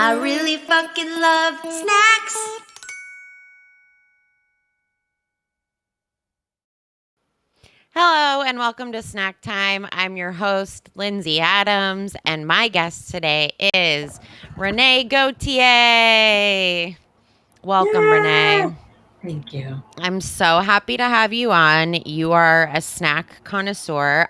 I really fucking love snacks. Hello and welcome to Snack Time. I'm your host, Lindsay Adams, and my guest today is Renee Gauthier. Welcome, Renee. Thank you. I'm so happy to have you on. You are a snack connoisseur.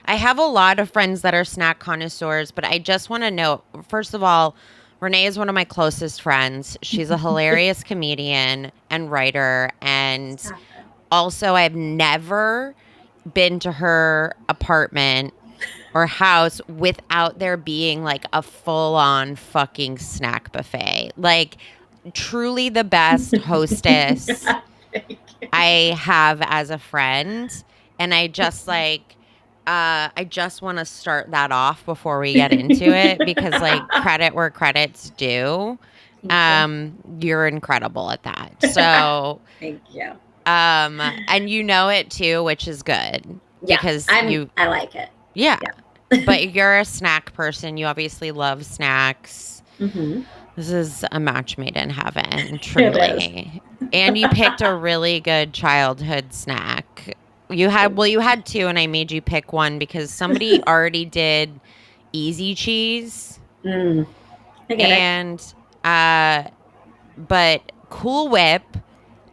I have a lot of friends that are snack connoisseurs, but I just want to note, first of all, Renee is one of my closest friends. She's a hilarious comedian and writer, and also I've never been to her apartment or house without there being like a full-on fucking snack buffet. Like truly the best hostess I have as a friend. And I just want to start that off before we get into it because like credit where credit's due. You're incredible at that. So Thank you. and you know it too, which is good. Yeah, Because I like it. yeah. But you're a snack person. You obviously love snacks. Mm-hmm. This is a match made in heaven, It truly. And you picked a really good childhood snack. You had two, and I made you pick one because somebody already did easy cheese. I get it. And but Cool Whip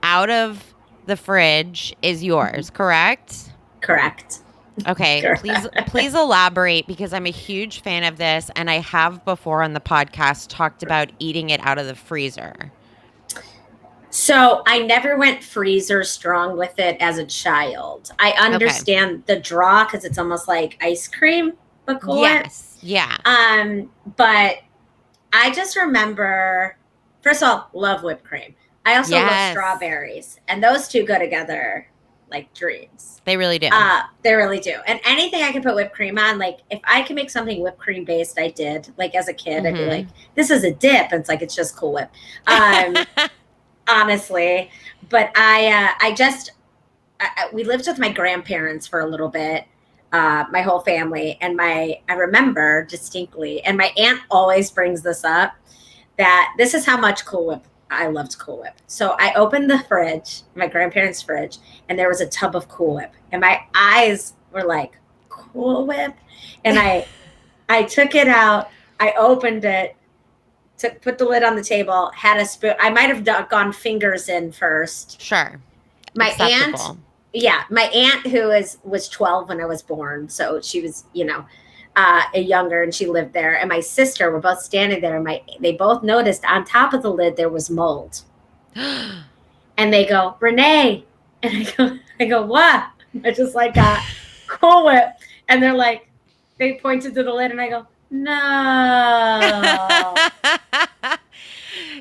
out of the fridge is yours, correct? Correct. Okay, Correct. please elaborate because I'm a huge fan of this and I have before on the podcast talked about eating it out of the freezer. So I never went freezer strong with it as a child. I understand the draw because it's almost like ice cream, but Cool Whip. Yes. Yeah. But I just remember, first of all, love whipped cream. I also love strawberries, and those two go together like dreams. They really do. They really do. And anything I can put whipped cream on, like if I can make something whipped cream based, I did. Like as a kid, I'd be like, this is a dip. And it's like, it's just Cool Whip. Honestly. But we lived with my grandparents for a little bit. My whole family, and I remember distinctly, and my aunt always brings this up, that this is how much Cool Whip I loved Cool Whip. So I opened the fridge, my grandparents' fridge, and there was a tub of Cool Whip, and my eyes were like, Cool Whip, and I took it out, I opened it, put the lid on the table, had a spoon. I might have gone fingers in first. Sure. My aunt. Yeah, my aunt who was 12 when I was born, so she was, a younger, and she lived there. And my sister were both standing there, and they both noticed on top of the lid there was mold. And they go, Renee, and I go, what? I just like got Cool Whip, and they're like, they pointed to the lid, and I go, no.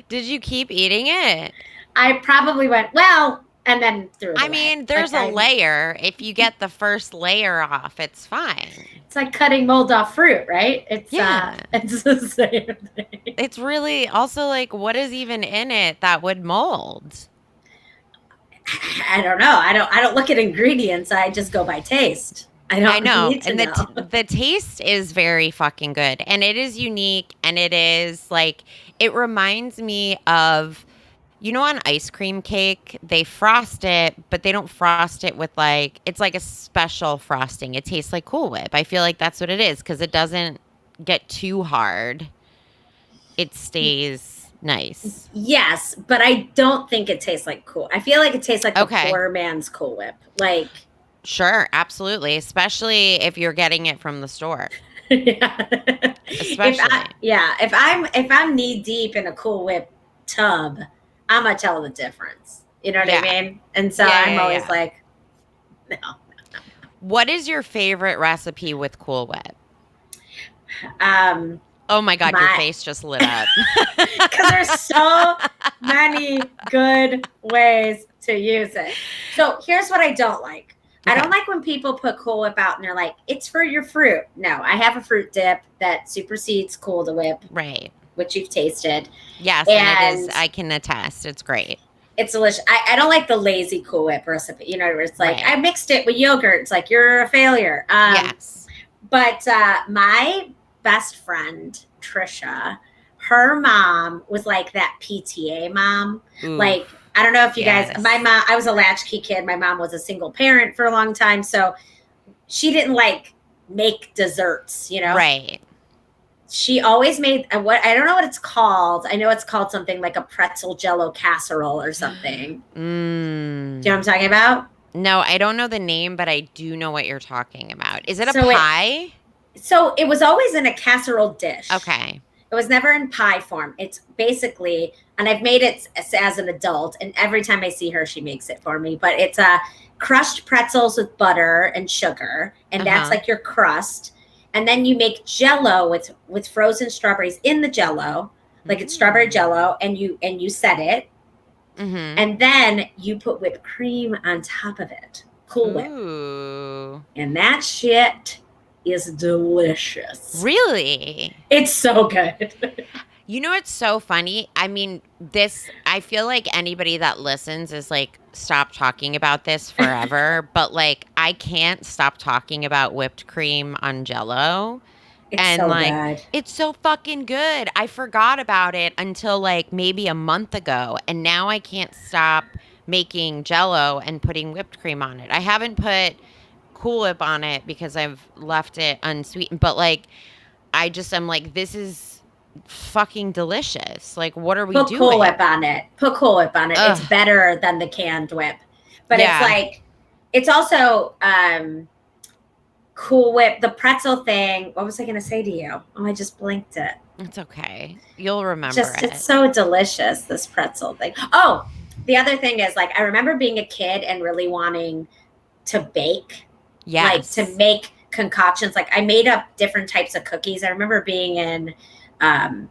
Did you keep eating it? I probably went, well. And then threw it away. Mean, there's a layer. If you get the first layer off, it's fine. It's like cutting mold off fruit, right? It's the same thing. It's really also like, what is even in it that would mold? I don't know. I don't look at ingredients. I just go by taste. I know. And the taste is very fucking good, and it is unique, and it is like, it reminds me of, on ice cream cake, they frost it, but they don't frost it with it's like a special frosting. It tastes like Cool Whip. I feel like that's what it is because it doesn't get too hard. It stays nice. Yes, but I don't think it tastes like I feel like it tastes like a poor man's Cool Whip. Like, sure, absolutely, especially if you're getting it from the store. Yeah. Especially. If I'm knee deep in a Cool Whip tub, I'm gonna tell the difference. You know what I mean? And so I'm always like, no. What is your favorite recipe with Cool Whip? Oh my God, your face just lit up. Because there's so many good ways to use it. So here's what I don't like. Okay. I don't like when people put Cool Whip out and they're like, it's for your fruit. No, I have a fruit dip that supersedes Cool Whip. Right. Which you've tasted. Yes, and it is. I can attest. It's great. It's delicious. I don't like the lazy Cool Whip recipe. Where it's like, I mixed it with yogurt. It's like, you're a failure. Yes. But my best friend, Trisha, her mom was like that PTA mom. Ooh, Like, I don't know if you guys, yes. my mom, I was a latchkey kid. My mom was a single parent for a long time. So she didn't like make desserts, you know? Right. She always made what I don't know what it's called. I know it's called something like a pretzel jello casserole or something. Do you know what I'm talking about? No, I don't know the name, but I do know what you're talking about. Is it a So it pie? so it was always in a casserole dish. Okay. It was never in pie form. It's basically, and I've made it as an adult, and every time I see her, she makes it for me. But it's crushed pretzels with butter and sugar, and that's Uh-huh. like your crust. And then you make jello with frozen strawberries in the jello, like it's strawberry jello, and you set it, Mm-hmm. and then you put whipped cream on top of it, Cool Whip, Ooh. and that shit is delicious. Really? It's so good. You know, it's so funny. I mean, I feel like anybody that listens is like, stop talking about this forever. But like, I can't stop talking about whipped cream on jello. It's And so like, good. it's so fucking good. I forgot about it until like maybe a month ago. And now I can't stop making jello and putting whipped cream on it. I haven't put Cool Whip on it because I've left it unsweetened. But like, I'm like, this is fucking delicious. Like, what are we Put Cool doing? Whip on it. Put Cool Whip on it. It's Ugh. better than the canned whip. But it's Yeah, like, it's also Cool Whip, the pretzel thing. What was I going to say to you? Oh, I just blinked it. it's okay. You'll remember Just, it's it. so delicious, this pretzel thing. Oh, the other thing is like, I remember being a kid and really wanting to bake, like to Yes. make concoctions. Like I made up different types of cookies. I remember being in, um,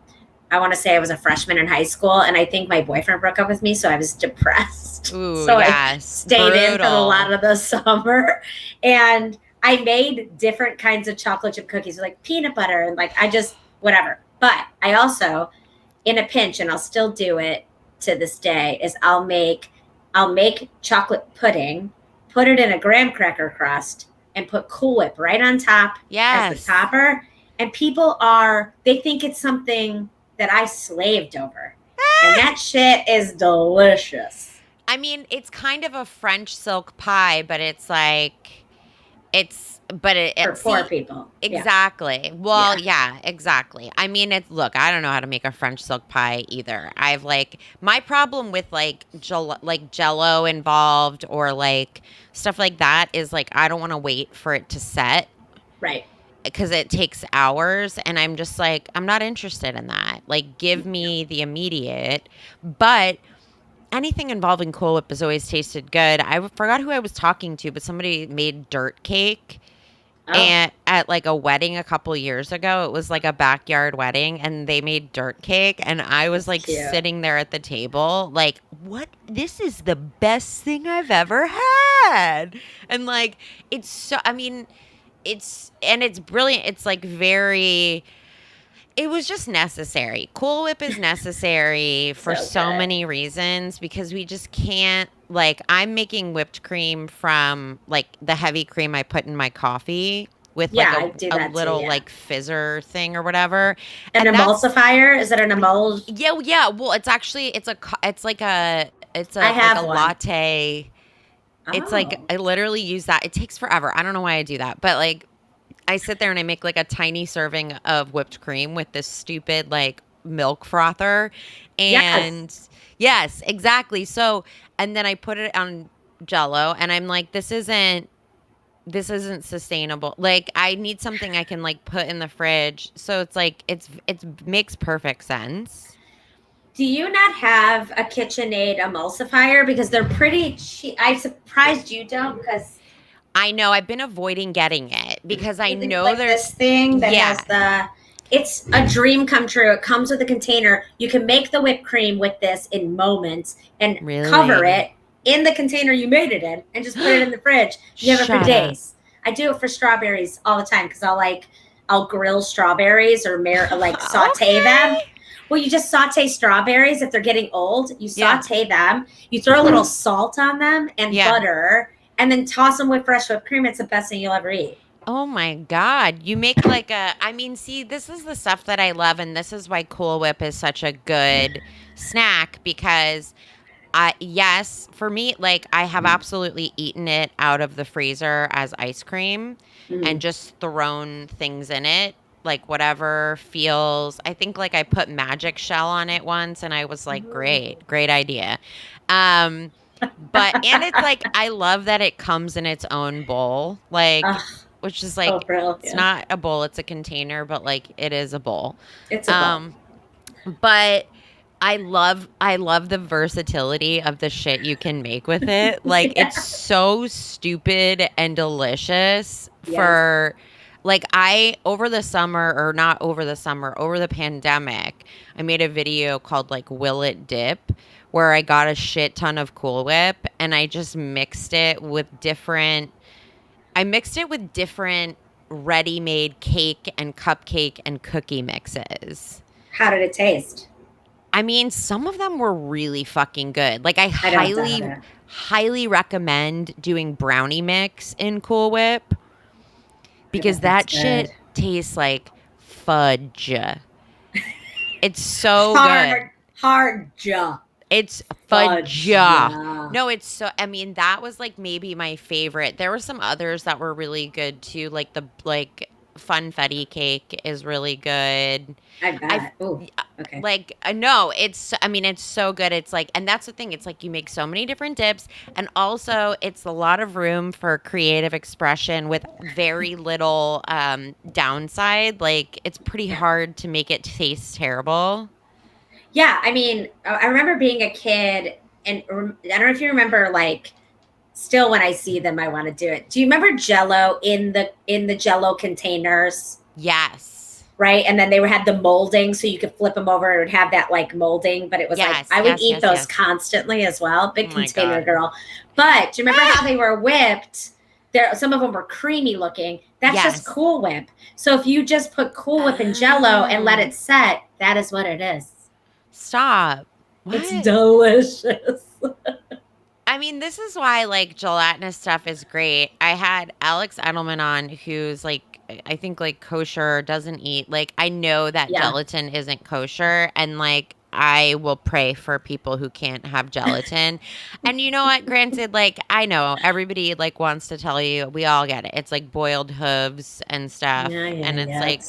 I want to say I was a freshman in high school, and I think my boyfriend broke up with me, so I was depressed. Ooh, So I yes. stayed in for a Brutal. lot of the summer, and I made different kinds of chocolate chip cookies with like peanut butter and like I just whatever. But I also, in a pinch, and I'll still do it to this day, is I'll make chocolate pudding, put it in a graham cracker crust, and put Cool Whip right on top as the Yes. topper. And they think it's something that I slaved over. And that shit is delicious I mean, it's kind of a French silk pie, but it's like, for poor see, people. Yeah. exactly. Well, Yeah. yeah, exactly. I mean, look, I don't know how to make a French silk pie either. I've like, my problem with like jello involved or like stuff like that is like, I don't want to wait for it to set Right. because it takes hours. And I'm just like, I'm not interested in that. Like, give me the immediate. But anything involving Cool Whip has always tasted good. I forgot who I was talking to, but somebody made dirt cake Oh, and at like a wedding a couple years ago. It was like a backyard wedding and they made dirt cake and I was that's like cute. sitting there at the table like, what, this is the best thing I've ever had. And like, it's so, I mean, it's brilliant. It's like very, it was just necessary. Cool Whip is necessary for So so good. many reasons because we just can't, like, I'm making whipped cream from like the heavy cream I put in my coffee with like Yeah, I do a that too. little Yeah. like fizzer thing or whatever. An And that's emulsifier? Is it an emulsion? yeah, yeah, well, it's actually it's I a like a have one. latte. It's like Oh, I literally use that. It takes forever. I don't know why I do that, but like I sit there and I make like a tiny serving of whipped cream with this stupid like milk frother. yes. And yes, exactly. So, and then I put it on jello and I'm like, this isn't sustainable. Like I need something I can like put in the fridge. So it's like, it's makes perfect sense. Do you not have a KitchenAid emulsifier? Because they're pretty cheap. I'm surprised you don't because I know I've been avoiding getting it because I know like there's, this thing that yeah, has it's a dream come true. It comes with a container. You can make the whipped cream with this in moments and cover really. it in the container you made it in and just put it in the fridge. You have it for Shut up. days. I do it for strawberries all the time because I'll grill strawberries or like saute them. Okay. Well, you just saute strawberries if they're getting old. You Yeah. saute them. You throw a little salt on them and Yeah. butter, and then toss them with fresh whipped cream. It's the best thing you'll ever eat. Oh my God. You make like I mean, see, this is the stuff that I love, and this is why Cool Whip is such a good snack because yes, for me, like I have absolutely eaten it out of the freezer as ice cream and Mm. just thrown things in it, like whatever feels. I think like I put magic shell on it once and I was like, great, great idea. Um, but and it's like I love that it comes in its own bowl, like Oh, which is so like it's brilliant. not a bowl, it's a container, but like it is a bowl. It's a bowl. Um, but I love the versatility of the shit you can make with it. Like it's Yeah. so stupid and delicious Yes. for like I over the summer or not over the summer, over the pandemic, I made a video called like Will It Dip where I got a shit ton of Cool Whip and I just mixed it with different ready-made cake and cupcake and cookie mixes. How did it taste? I mean, some of them were really fucking good. Like I I don't doubt it. highly recommend doing brownie mix in Cool Whip I because bet that's that good. shit tastes like fudge. It's so good. Hard, hard jaw. It's fudge. Fudge. Yeah. No, it's so I mean, that was like maybe my favorite. There were some others that were really good too, like the like funfetti cake is really good. I I bet. Oh, okay. like no, it's I mean it's so good. It's like and that's the thing. It's like you make so many different dips and also it's a lot of room for creative expression with very little downside. Like it's pretty Yeah. hard to make it taste terrible. Yeah. I mean, I remember being a kid, and I don't know if you remember, like, still when I see them, I want to do it. Do you remember Jello in the Jello containers? Yes. Right, and then they had the molding, so you could flip them over and it would have that like molding. But it was like Yes, I would yes, eat yes, those yes. constantly as well. Oh Big my container god. girl. But do you remember how Ah! they were whipped? There, some of them were creamy looking. That's just Yes. Cool Whip. So if you just put Cool Whip in Jello and let Oh. it set, that is what it is. Stop. It's What? delicious. I mean, this is why like gelatinous stuff is great. I had Alex Edelman on who's like I think like kosher, doesn't eat. Like I know that Yeah. gelatin isn't kosher and like I will pray for people who can't have gelatin. And you know what? Granted, like I know everybody like wants to tell you, we all get it. It's like boiled hooves and stuff. Yeah, yeah, And it's yeah. like,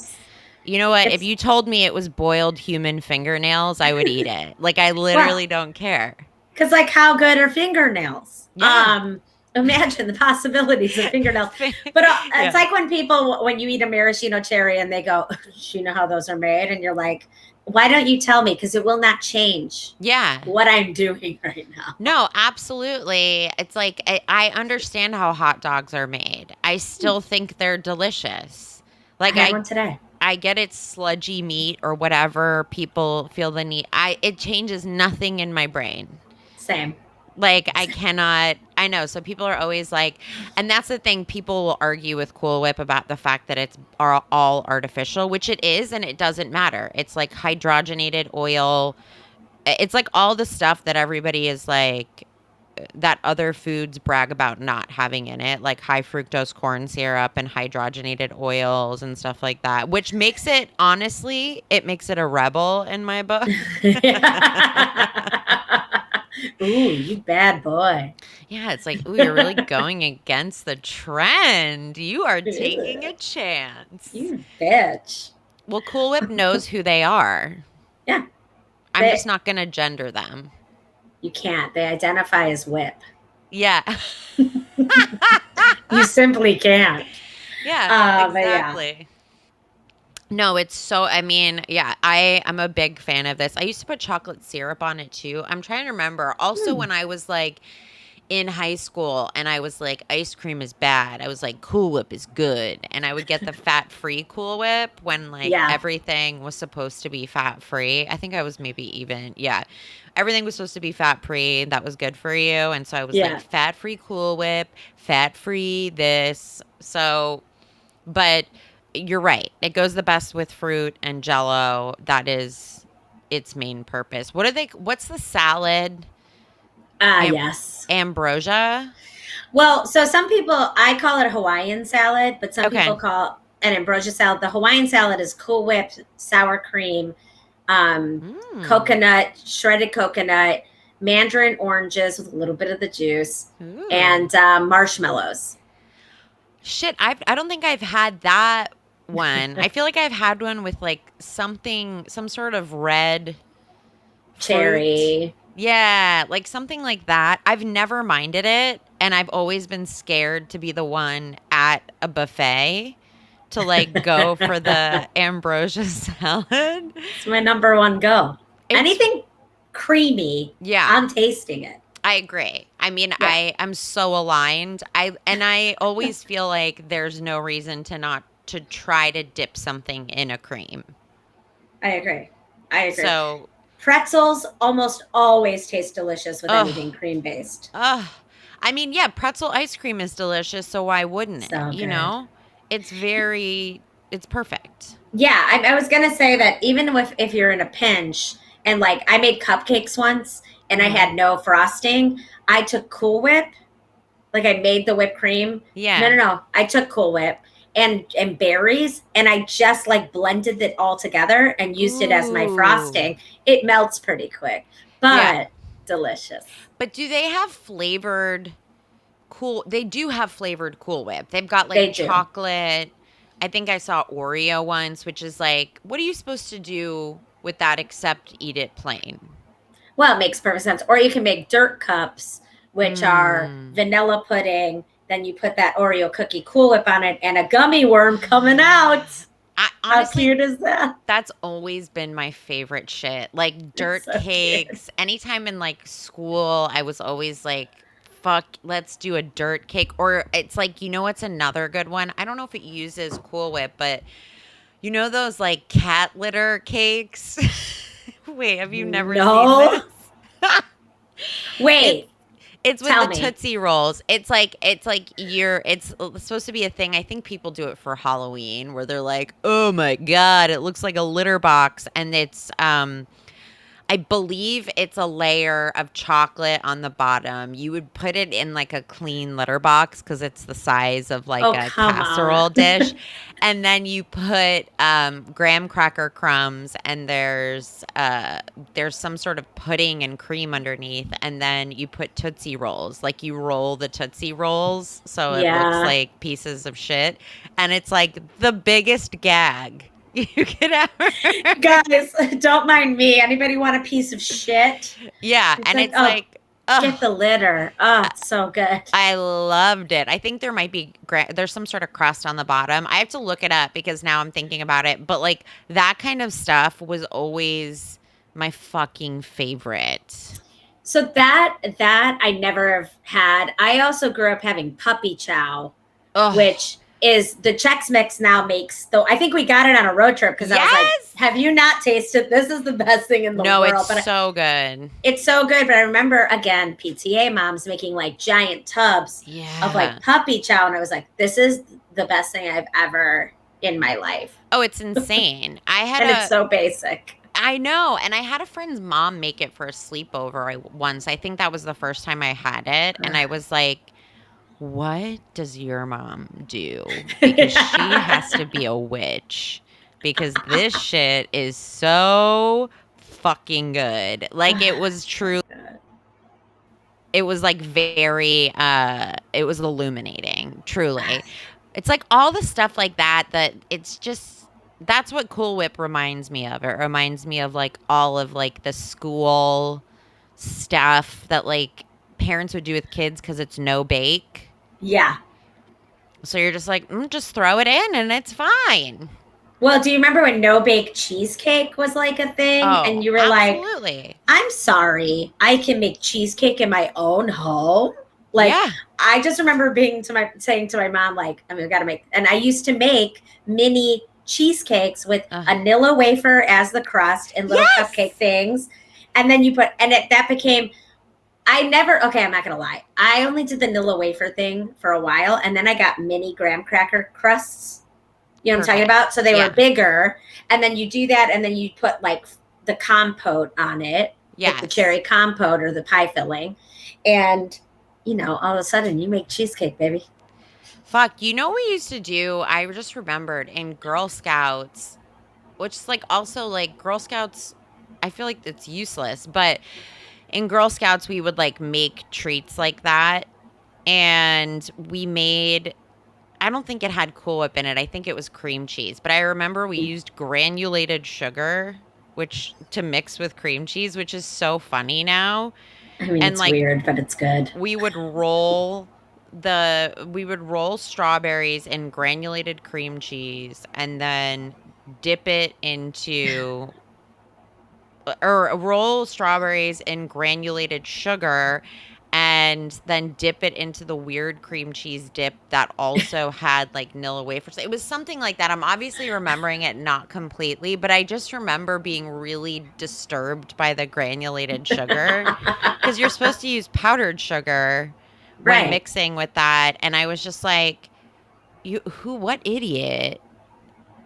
you know what? If It's you told me it was boiled human fingernails, I would eat it. Like I well, literally don't care. because like how good are fingernails? Yeah. Imagine the possibilities of fingernails. But it's Yeah. like when people, when you eat a maraschino cherry and they go, you know how those are made? And you're like, why don't you tell me? Because it will not change Yeah. what I'm doing right now. No, absolutely. It's like I understand how hot dogs are made. I still think they're delicious. I Like had one today. I get it's sludgy meat or whatever people feel the need. I it changes nothing in my brain. Same. Like I cannot I know so people are always like and that's the thing people will argue with Cool Whip about the fact that it's are all artificial, which it is and it doesn't matter. It's like hydrogenated oil. It's like all the stuff that everybody is like that other foods brag about not having in it, like high fructose corn syrup and hydrogenated oils and stuff like that, which makes it honestly, it makes it a rebel in my book. Ooh, you bad boy. Yeah, it's like, ooh, you're really going against the trend. You are taking a chance. You bitch. Well, Cool Whip knows who they are. Yeah, I'm just they, not going to gender them. you can't. They identify as whip. Yeah. You simply can't. Yeah, But yeah. exactly. No, it's so I mean, yeah, I'm a big fan of this. I used to put chocolate syrup on it too. I'm trying to remember. Also Hmm. when I was like in high school and I was like ice cream is bad. I was like Cool Whip is good. And I would get the fat-free Cool Whip when like Yeah. everything was supposed to be fat-free. I think I was maybe even yeah. Everything was supposed to be fat-free. That was good for you. And so I was like Yeah. fat-free Cool Whip, fat-free this. So but you're right. It goes the best with fruit and jello. That is its main purpose. What's the salad? Am- Yes. ambrosia? Well, so some people, I call it a Hawaiian salad, but some people Okay. call an ambrosia salad. The Hawaiian salad is Cool Whip, sour cream, um, Mm. coconut, shredded coconut, mandarin oranges with a little bit of the juice, Ooh. and marshmallows. Shit, I don't think I've had that one. I feel like I've had one with like something, some sort of red fruit. Cherry. Yeah, like something like that. I've never minded it, and I've always been scared to be the one at a buffet to like go for the ambrosia salad. It's my number one go. It's Anything creamy, yeah, I'm tasting it. I agree. I mean, Yeah, I'm so aligned. I always feel like there's no reason to not to try to dip something in a cream. I agree. I agree. So, Pretzels almost always taste delicious with anything ugh, cream based. ugh. I mean, yeah, pretzel ice cream is delicious, so why wouldn't it? So You good. know? It's very it's perfect. Yeah, I was gonna say that even if you're in a pinch and like I made cupcakes once and I Mhm. had no frosting, I took Cool Whip. Like I made the whipped cream. No, Yeah. no, no. I took Cool Whip and berries and I just like blended it all together and used it as my Ooh. frosting. It melts pretty quick, Yeah. but delicious. But do they have flavored they do have flavored Cool Whip. They've got like They do. chocolate. I think I saw Oreo once, which is like, what are you supposed to do with that except eat it plain? Well, it makes perfect sense. Or you can make dirt cups, which are Mm. vanilla pudding. Then you put that Oreo cookie Cool Whip on it and a gummy worm coming out. I How honestly, cute is that? that's always been my favorite shit. Like It's dirt so cute. cakes. Anytime in like school, I was always like, fuck, let's do a dirt cake. Or it's like, you know what's another good one? I don't know if it uses Cool Whip, but you know those like cat litter cakes? Wait, have you never seen this? No. It's Wait, it's with tell the me. Tootsie Rolls. It's like you're it's supposed to be a thing. I think people do it for Halloween where they're like, "Oh my god, it looks like a litter box." And it's I believe it's a layer of chocolate on the bottom. You would put it in like a clean litter box because it's the size of like Oh, a come on. casserole dish. And then you put graham cracker crumbs and there's some sort of pudding and cream underneath. And then you put Tootsie Rolls. Like you roll the Tootsie Rolls so it looks Yeah. like pieces of shit. And it's like the biggest gag you could ever. Guys, don't mind me. Anybody want a piece of shit? Yeah, It's and like, it's oh, like, get the oh, litter. Oh, it's so good. I loved it. I think there might be there's some sort of crust on the bottom. I have to look it up because now I'm thinking about it. But like that kind of stuff was always my fucking favorite. So that I never have had. I also grew up having puppy chow, Oh, which is the Chex Mix now makes. Though I think we got it on a road trip because I was like, yes. "Have you not tasted? This is the best thing in the No, it's world." But so good. it's so good. But I remember again PTA moms making like giant tubs of Yeah. like puppy chow, and I was like, "This is the best thing I've ever in my life," Oh, it's insane. and it's so basic. I know, and I had a friend's mom make it for a sleepover once. I think that was the first time I had it, and I was like, what does your mom do? Because she has to be a witch. Because this shit is so fucking good. Like it was true. It was like very it was illuminating, truly. It's like all the stuff like that it's just that's what Cool Whip reminds me of. It reminds me of like all of like the school stuff that like parents would do with kids cuz it's no bake. Yeah. So you're just like, just throw it in and it's fine. Well, do you remember when no bake cheesecake was like a thing? Oh, And you were like, absolutely. I'm sorry, I can make cheesecake in my own home. Like, Yeah. I just remember being to my saying to my mom, like, I mean, we gotta make, and I used to make mini cheesecakes with a Nilla wafer as the crust and little cupcake Yes. things. And then you put, and that became, I never, okay, I'm not gonna lie. I only did the Nilla wafer thing for a while, and then I got mini graham cracker crusts. You know what I'm talking Perfect. about? So they were Yeah. bigger, and then you do that, and then you put like the compote on it, like the Yes. cherry compote or the pie filling, and all of a sudden you make cheesecake, baby. Fuck, you know what we used to do? I just remembered in Girl Scouts, which is like also like Girl Scouts, I feel like it's useless, but in Girl Scouts we would like make treats like that. And we made, I don't think it had Cool Whip in it. I think it was cream cheese. But I remember we used granulated sugar, which to mix with cream cheese, which is so funny now. I mean, And it's like weird, but it's good. we would roll strawberries in granulated cream cheese and then dip it into or roll strawberries in granulated sugar and then dip it into the weird cream cheese dip that also had like Nilla wafers. It was something like that. I'm obviously remembering it not completely, but I just remember being really disturbed by the granulated sugar because you're supposed to use powdered sugar when Right. mixing with that. And I was just like, what idiot?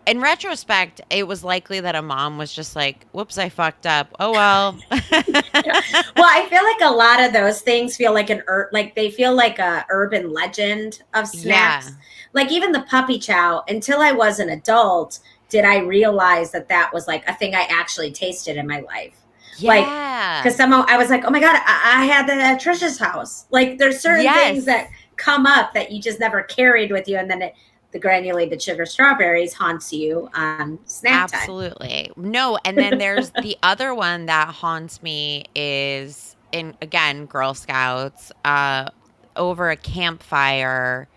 In retrospect, it was likely that a mom was just like, whoops, I fucked up. Oh, well. Well, I feel like a lot of those things feel like like they feel like a urban legend of Yeah. snacks. Like even the puppy chow, until I was an adult, did I realize that that was like a thing I actually tasted in my life. Like, because Yeah. somehow I was like, oh my God, I had that at Trisha's house. Like, there's certain things Yes. that come up that you just never carried with you. And then the granulated sugar strawberries haunts you on snack time. Absolutely. No, and then there's the other one that haunts me is in again Girl Scouts over a campfire.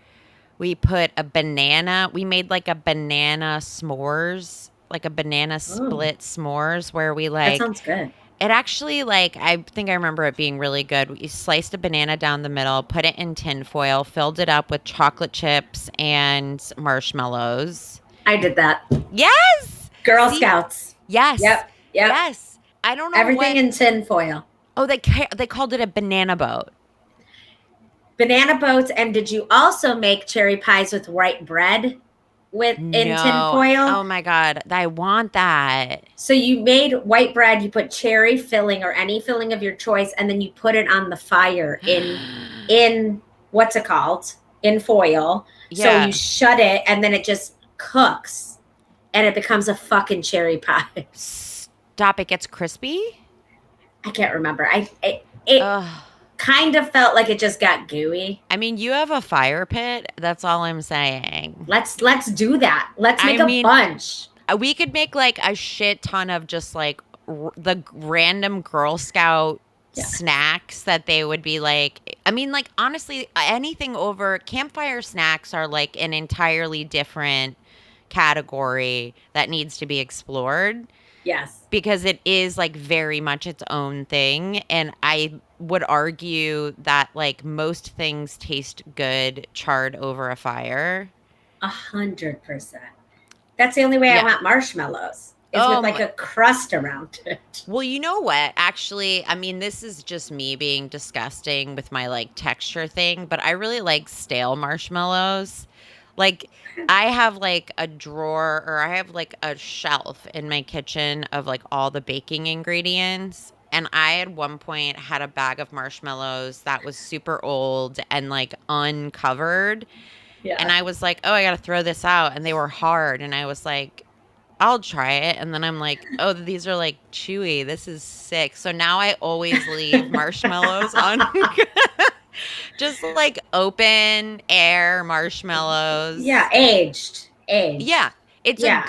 We put a banana, we made like a banana s'mores, like a banana Oh, split s'mores where we that like sounds good. it actually like I think I remember it being really good. We sliced a banana down the middle, put it in tin foil, filled it up with chocolate chips and marshmallows. I did that. Yes. Girl See? Scouts. Yes. Yep. Yep. Yes. I don't know Everything what. in tin foil. Oh, they called it a banana boat. Banana boats. And did you also make cherry pies with white bread with in tin No. foil? Oh my god, I want that. So you made white bread, you put cherry filling or any filling of your choice, and then you put it on the fire in what's it called? In foil. So you Yeah. shut it and then it just cooks and it becomes a fucking cherry pie. Stop, it gets crispy? I can't remember. It Ugh. kind of felt like it just got gooey. I mean, you have a fire pit. That's all I'm saying. Let's do that. Let's I make a mean, bunch. we could make like a shit ton of just like the random Girl Scout Yeah. snacks that they would be like. I mean, like honestly, anything over campfire snacks are like an entirely different category that needs to be explored Yes. because it is like very much its own thing. And I would argue that like most things taste good charred over a fire. 100%. That's the only way I Yeah. want marshmallows is with like Um, a crust around it. well, you know what? Actually, I mean, this is just me being disgusting with my like texture thing, but I really like stale marshmallows. Like, I have like a drawer or I have like a shelf in my kitchen of like all the baking ingredients. And I at one point had a bag of marshmallows that was super old and like uncovered. And Yeah. I was like, oh, I got to throw this out. And they were hard. And I was like, I'll try it. And then I'm like, oh, these are like chewy. This is sick. So now I always leave marshmallows on. Just like open air Yeah, marshmallows. aged. Yeah. Aged. Yeah.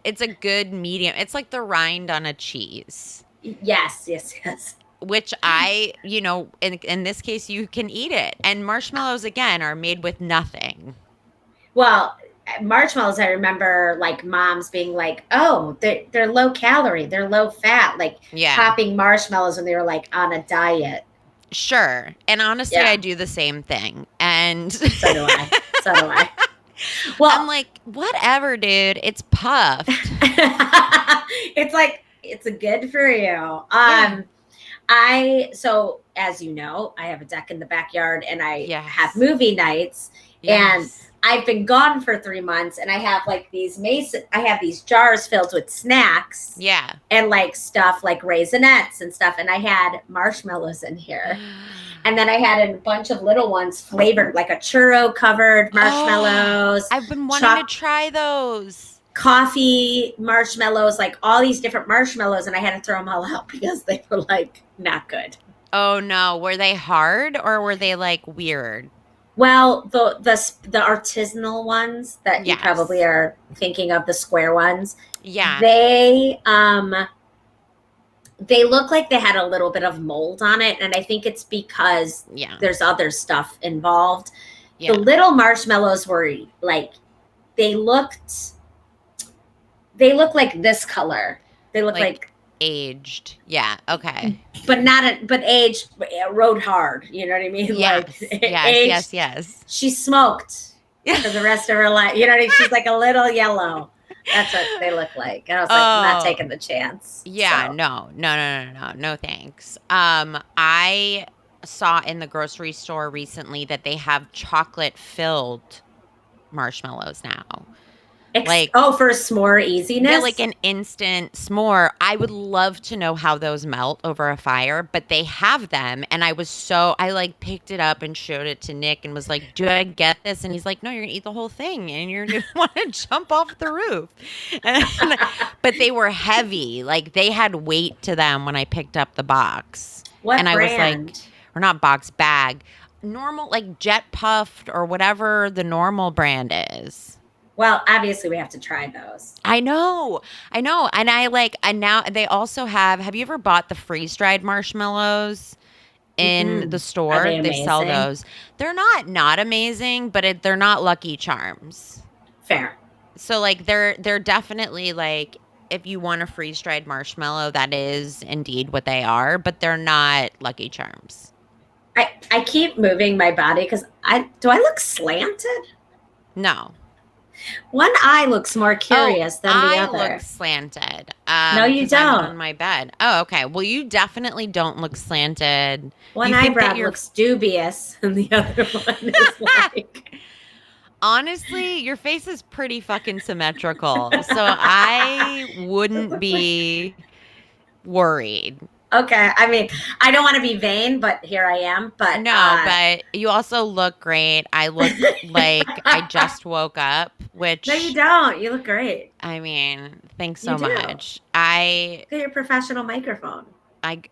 It's a good medium. It's like the rind on a cheese, Yes, yes, yes. which in this case, you can eat it. And marshmallows, again, are made with nothing. Well, marshmallows, I remember like moms being like, oh, they're low calorie, they're low fat, like Yeah. popping marshmallows when they were like on a diet. Sure. And honestly, I Yeah, do the same thing. And so do I. So do I. I'm Well, like, whatever, dude. It's puffed. it's like it's a good for you. Yeah. So as you know, I have a deck in the backyard and I have Yes. movie nights and Yes. I've been gone for 3 months and I have like I have these jars filled with snacks Yeah. and like stuff like raisinets and stuff. And I had marshmallows in here And then I had a bunch of little ones flavored, like a churro covered Oh, marshmallows, I've been wanting to choc try those. coffee marshmallows, like all these different marshmallows. And I had to throw them all out because they were like not good. Oh no, were they hard or were they like weird? Well, the artisanal ones that you probably Yes. are thinking of, the square ones, Yeah. they they look like they had a little bit of mold on it, and I think it's because Yeah. there's other stuff involved. The Yeah. little marshmallows were like they looked they look like this color. They look Like like, aged. Yeah. Okay. but not a, but aged, rode hard. You know what I mean? Like Yes. Yes. aged. Yes. Yes. She smoked for the rest of her life. You know what I mean? She's like a little yellow. That's what they look like. And I was like, I'm not Oh, taking the chance. yeah. So No. No. No. No. No. No. Thanks. I saw in the grocery store recently that they have chocolate filled marshmallows now. Like oh, for s'more yeah, like easiness. an instant s'more. I would love to know how those melt over a fire, but they have them. And I like picked it up and showed it to Nick and was like, do I get this? And he's like, no, you're gonna eat the whole thing and you're gonna want to jump off the roof. And, but they were heavy. Like they had weight to them when I picked up the box. And What I was like, brand? or not box, bag. Normal, like Jet Puffed or whatever the normal brand is. Well, obviously we have to try those. I know. I know. And I like, and now they also have you ever bought the freeze dried marshmallows in the Mm-mm. Are store? they They sell amazing? those. They're not amazing, but they're not Lucky Charms. Fair. So like they're definitely like if you want a freeze dried marshmallow, that is indeed what they are, but they're not Lucky Charms. I keep moving my body because I look slanted? No. One eye looks more Oh, curious than the I look other. slanted, No, you because I'm don't. on my bed. Oh, okay. Well, you definitely don't look slanted. One You think that eyebrow you're looks dubious, and the other one is like. honestly, your face is pretty fucking symmetrical. So I wouldn't be worried. Okay, I mean, I don't want to be vain, but here I am. But No, but you also look great. I look like I just woke up, no, you which don't. You look great. I mean, thanks You so do. much. I Look at your professional microphone.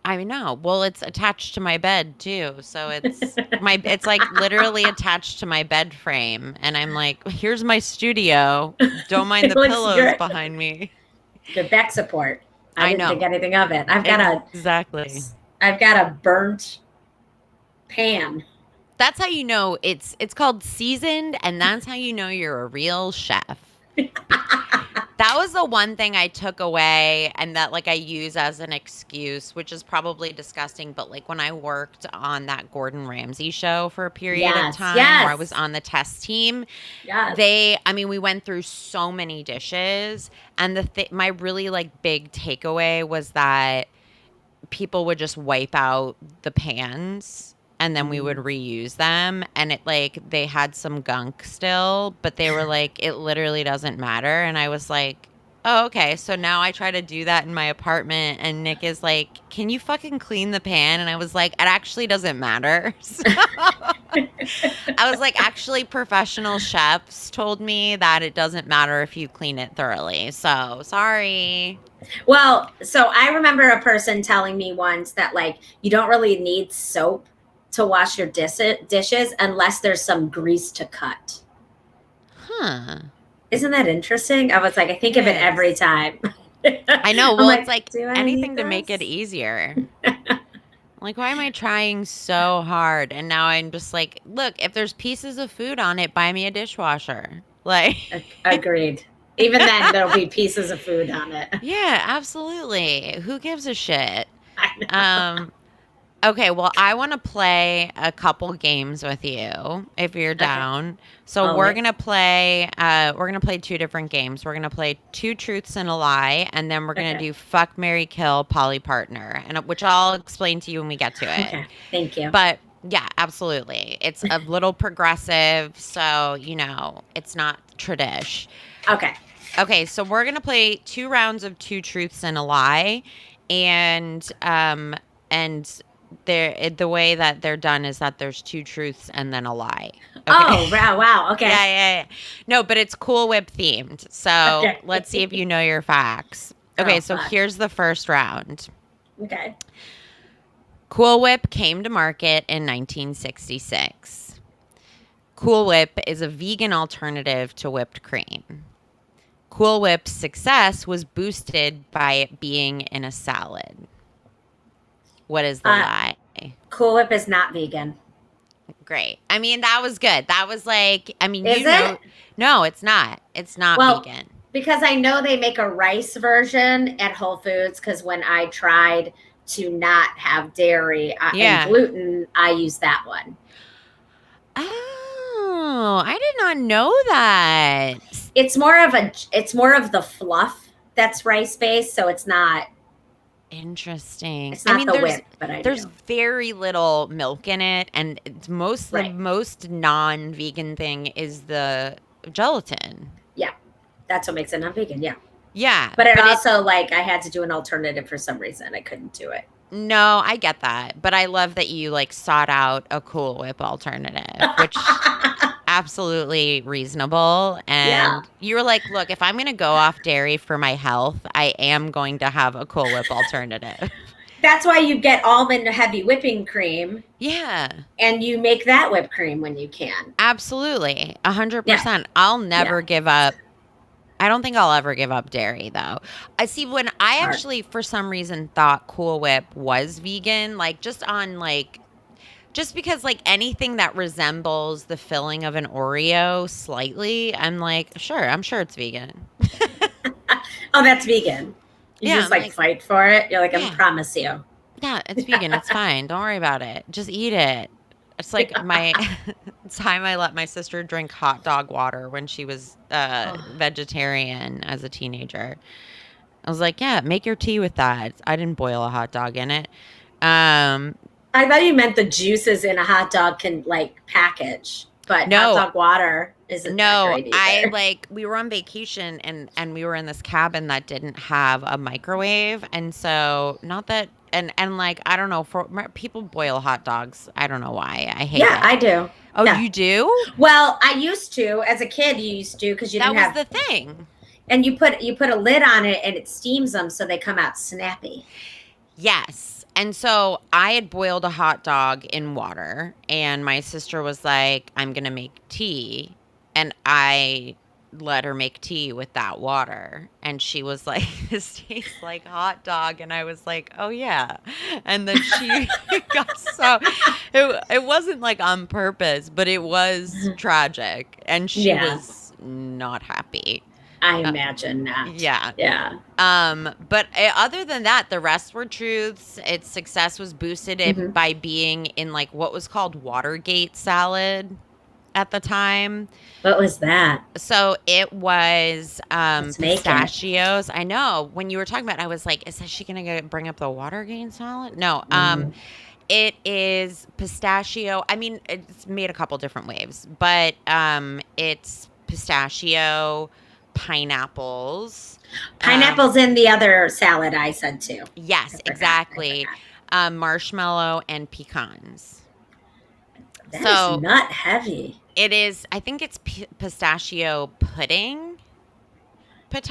I know. Well, it's attached to my bed too. So it's like literally attached to my bed frame and I'm like, here's my studio. Don't mind It the looks pillows good. behind me. Good back support. I I didn't think know. anything of it. Exactly. I've got a burnt pan. That's how you know it's called seasoned and that's how you know you're a real chef. That was the one thing I took away and that like I use as an excuse, which is probably disgusting, but like when I worked on that Gordon Ramsay show for a period of Yes, time where I was yes, on the test team, yes. I mean we went through so many dishes and my really like big takeaway was that people would just wipe out the pans and then we would Mm. reuse them and it like they had some gunk still but they were like it literally doesn't matter and I was like oh okay so now I try to do that in my apartment and Nick is like can you fucking clean the pan and I was like it actually doesn't matter so I was like actually professional chefs told me that it doesn't matter if you clean it thoroughly so sorry. Well, so I remember a person telling me once that like you don't really need soap to wash your dishes unless there's some grease to cut. Huh. Isn't that interesting? I was like, I It think of it every is. time. I know. I'm Well, it's like, like do I need anything to make it this? easier. Like, why am I trying so hard? And now I'm just like, look, if there's pieces of food on it, buy me a dishwasher. Like, Agreed. Even then, there'll be pieces of food on it. yeah, absolutely. Who gives a shit? I know. Um, Okay, well, I want to play a couple games with you if you're Okay. down. So Always. we're gonna play two different games. We're gonna play two truths and a lie, and then we're gonna Okay. do fuck, marry, kill, Polly partner, and which I'll explain to you when we get to it. Okay. Thank you. But yeah, absolutely, it's a little progressive, so you know it's not tradish. Okay. Okay, so we're gonna play 2 rounds of two truths and a lie, and the way that they're done is that there's two truths and then a lie. Okay. Oh, wow, wow. Okay. Yeah. No, but it's Cool Whip themed. So Okay. let's see if you know your facts. Okay, Oh, so fuck. here's the first round. Okay. Cool Whip came to market in 1966. Cool Whip is a vegan alternative to whipped cream. Cool Whip's success was boosted by it being in a salad. What is the Uh, lie? Cool Whip is not vegan. Great. I mean, that was good. That was like, I mean, Is it? no, it's not. It's not Well, vegan. because I know they make a rice version at Whole Foods, because when I tried to not have dairy and Yeah. gluten, I used that one. Oh, I did not know that. It's more of the fluff that's rice based, so Interesting. it's I not mean, the whip, but I there's do. very little milk in it, and the Right. most non-vegan thing is the gelatin. Yeah. That's what makes it not vegan. Yeah. Yeah, But it but it also, like, I had to do an alternative for some reason. I couldn't do it. no, I get that, but I love that you like sought out a Cool Whip alternative, which absolutely reasonable. Yeah. And you were like, look, if I'm going to go off dairy for my health, I am going to have a Cool Whip alternative. That's why you get almond heavy whipping cream Yeah, and you make that whipped cream when you can. absolutely. Yeah. 100%. I'll Yeah. never give up. I don't think I'll ever give up dairy though. I see when I Tart. actually, for some reason, thought Cool Whip was vegan, like just because like anything that resembles the filling of an Oreo slightly, I'm sure it's vegan. Oh, that's vegan. You Yeah, just I'm like like, fight for it. You're like, I yeah, promise you. yeah, it's vegan. It's fine. Don't worry about it. Just eat it. It's like my time I let my sister drink hot dog water when she was Oh, vegetarian as a teenager. I was like, yeah, make your tea with that. I didn't boil a hot dog in it. Um, I thought you meant the juices in a hot dog can like package, but hot no, dog water isn't that No, great I either. like we were on vacation and we were in this cabin that didn't have a microwave, and so not that and like I don't know, people boil hot dogs. I don't know why. I hate Yeah, it. I do. Oh, Yeah. you do? Well, I used to, as a kid, you used to, because you That didn't was have, the thing. and you put a lid on it and it steams them so they come out snappy. Yes. And so I had boiled a hot dog in water, and my sister was like, I'm going to make tea. And I let her make tea with that water. And she was like, this tastes like hot dog. And I was like, oh, yeah. And then she got it wasn't like on purpose, but it was tragic. And she Yeah, was not happy. I Uh, imagine not. yeah. Yeah. But other than that, the rest were truths. Its success was boosted Hmm. by being in like what was called Watergate Salad at the time. What was that? So it was Let's make it. pistachios. I know when you were talking about it, I was like, is she going to bring up the Watergate salad? No. Mm. It is pistachio. I mean, it's made a couple different ways, but it's pistachio, pineapples. Um, Pineapple's in the other salad I said too. I Yes, forgot. I exactly. forgot. Marshmallow and pecans. That is So nut heavy. it is, I think it's pistachio pudding,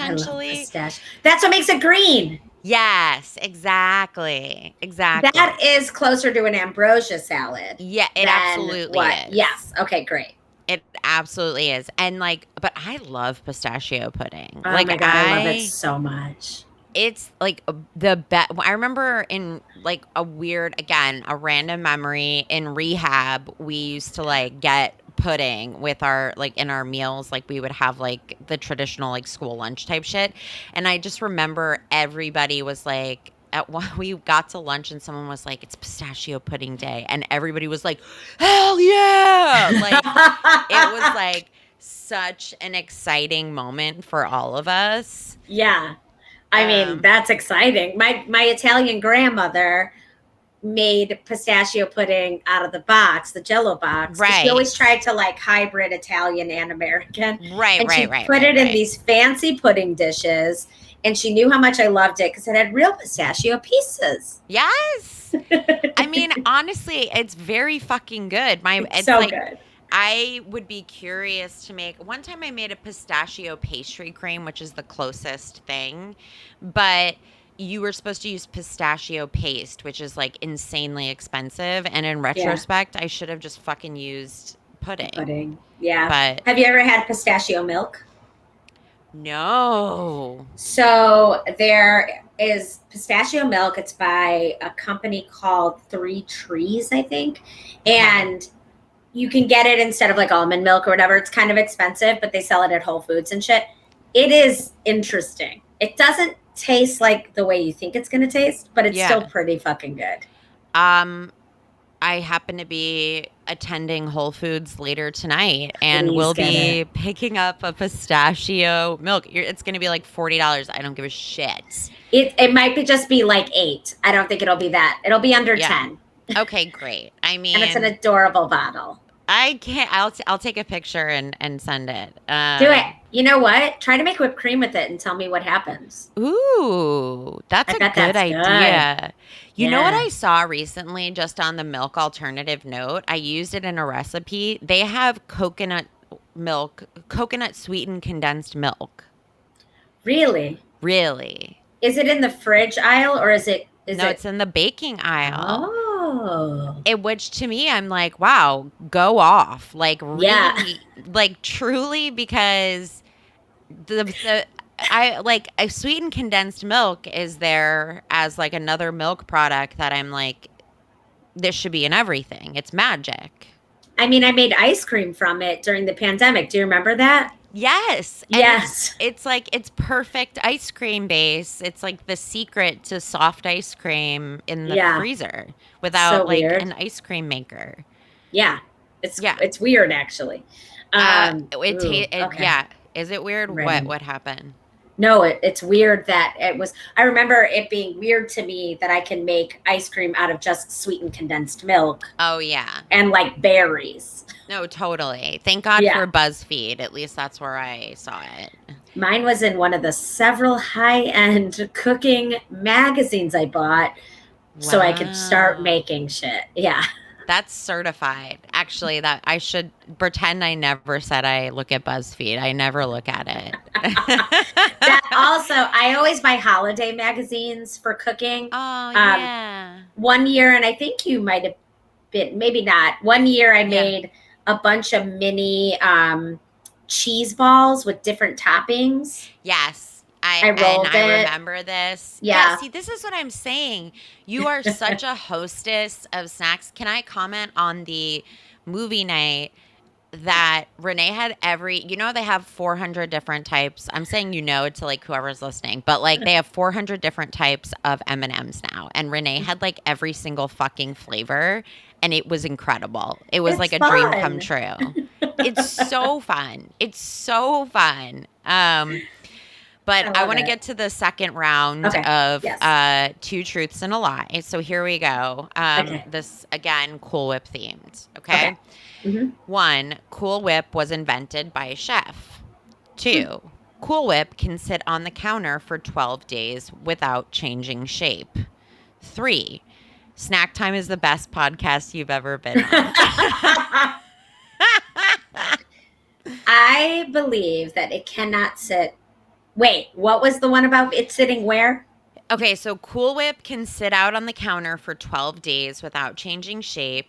I love potentially. pistachio. That's what makes it green. Yes, exactly. That Exactly. is closer to an ambrosia salad Yeah, it than absolutely what? is. Yes. Okay, great. It absolutely is. And like, but I love pistachio pudding. Oh my God, I love it so much. It's like the best. I remember in like a random memory in rehab, we used to like get pudding with our like in our meals. Like we would have like the traditional like school lunch type shit. And I just remember everybody was like, at one, we got to lunch and someone was like, it's pistachio pudding day. And everybody was like, hell yeah. Like it was like such an exciting moment for all of us. Yeah. I mean, Um, that's exciting. My Italian grandmother made pistachio pudding out of the box, the jello box, because she always right. tried to like hybrid Italian and American. Right, And right, she right, put right, it in right. these fancy pudding dishes and she knew how much I loved it because it had real pistachio pieces. Yes. I mean, honestly, it's very fucking good. It's It's so like good. I would be curious to make. One time I made a pistachio pastry cream, which is the closest thing, but you were supposed to use pistachio paste, which is like insanely expensive. And in Yeah, retrospect, I should have just fucking used the pudding. pudding. Yeah. But Have you ever had pistachio milk? no. So there is pistachio milk. It's by a company called Three Trees, I think. Okay. And you can get it instead of like almond milk or whatever. It's kind of expensive, but they sell it at Whole Foods and shit. It is interesting. It doesn't taste like the way you think it's going to taste, but it's still Yeah. pretty fucking good. Um, I happen to be attending Whole Foods later tonight and Please we'll get it. be picking up a pistachio milk. It's going to be like $40. I don't give a shit. It might be just be like 8. I don't think it'll be that. It'll be under Yeah. 10. Okay, great. I And it's an mean, adorable bottle. I can't. I'll take a picture and send it. Do it. You know what? Try to make whipped cream with it and tell me what happens. Ooh, that's I a bet good that's good. idea. You know what Yeah. I saw recently, just on the milk alternative note? I used it in a recipe. They have coconut milk, coconut sweetened condensed milk. Really? Really? Is it in the fridge aisle or is No, it it's in the baking aisle. Oh. Which to me, I'm like, wow, go off. Like Yeah. really, like truly, because the I like a sweetened condensed milk is there as like another milk product that I'm like, this should be in everything. It's magic. I mean, I made ice cream from it during the pandemic. Do you remember that? Yes, and Yes. it's like it's perfect ice cream base. It's like the secret to soft ice cream in the Yeah. freezer So without like weird. an ice cream maker. Yeah. It's Yeah. it's weird actually. Okay. Yeah. Is it weird? I'm What ready. what happened? No, it's weird that it was. I remember it being weird to me that I can make ice cream out of just sweetened condensed milk Oh yeah. and like berries. No, totally. Thank God Yeah. for BuzzFeed. At least that's where I saw it. Mine was in one of the several high end cooking magazines I bought so I could start Wow. making shit. Yeah. That's certified. Actually, that I should pretend I never said I look at BuzzFeed. I never look at That it. also, I always buy holiday magazines for cooking. Oh, Um, yeah. one year, and I think you might have been, maybe not. One year I Yeah. made a bunch of mini cheese balls with different toppings. Yes. I rolled I it. remember this. Yeah, Yeah. see, this is what I'm saying. You are such a hostess of snacks. Can I comment on the movie night that Renee had they have 400 different types. I'm saying to like whoever's listening, but like they have 400 different types of M&Ms now. And Renee had like every single fucking flavor and it was incredible. It was like It's a dream come fun. true. It's so fun. It's so fun. But I I love want to it. get to the second round Okay. of Yes. two truths and a lie. So here we go. Okay. This again, Cool Whip themed. Okay. Okay. Mm-hmm. 1, Cool Whip was invented by a chef. Hmm. 2, Cool Whip can sit on the counter for 12 days without changing shape. 3, Snack Time is the best podcast you've ever been on. I believe that it cannot sit. Wait, what was the one about it sitting where? Okay, so Cool Whip can sit out on the counter for 12 days without changing shape.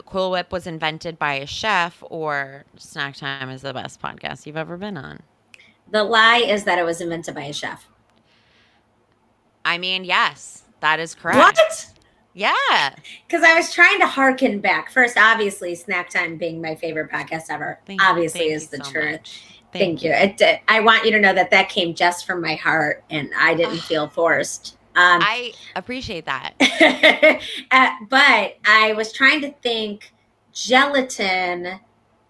Cool Whip was invented by a chef, or Snack Time is the best podcast you've ever been on. The lie is that it was invented by a chef. I mean, yes, that is correct. What? Yeah. Because I was trying to harken back. First, obviously, Snack Time being my favorite podcast ever, obviously Thank is you the so truth. much. Thank you. I want you to know that came just from my heart, and I didn't feel forced. I appreciate that. But I was trying to think gelatin.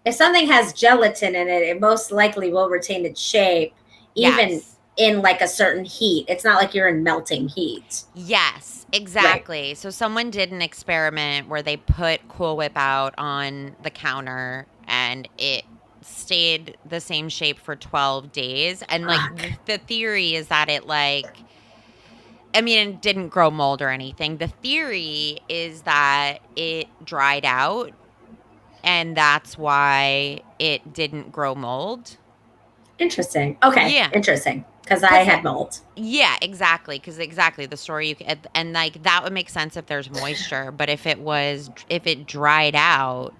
If something has gelatin in it, it most likely will retain its shape, even Yes. in like a certain heat. It's not like you're in melting heat. Yes, exactly. So someone did an experiment where they put Cool Whip out on the counter and it stayed the same shape for 12 days. And like Fuck. the theory is that I mean, it didn't grow mold or anything. The theory is that it dried out and that's why it didn't grow mold. Interesting. Okay, Yeah. interesting. Because I Cuz had mold. yeah, exactly. Cuz exactly the story and like that would make sense if there's moisture, but if it dried out,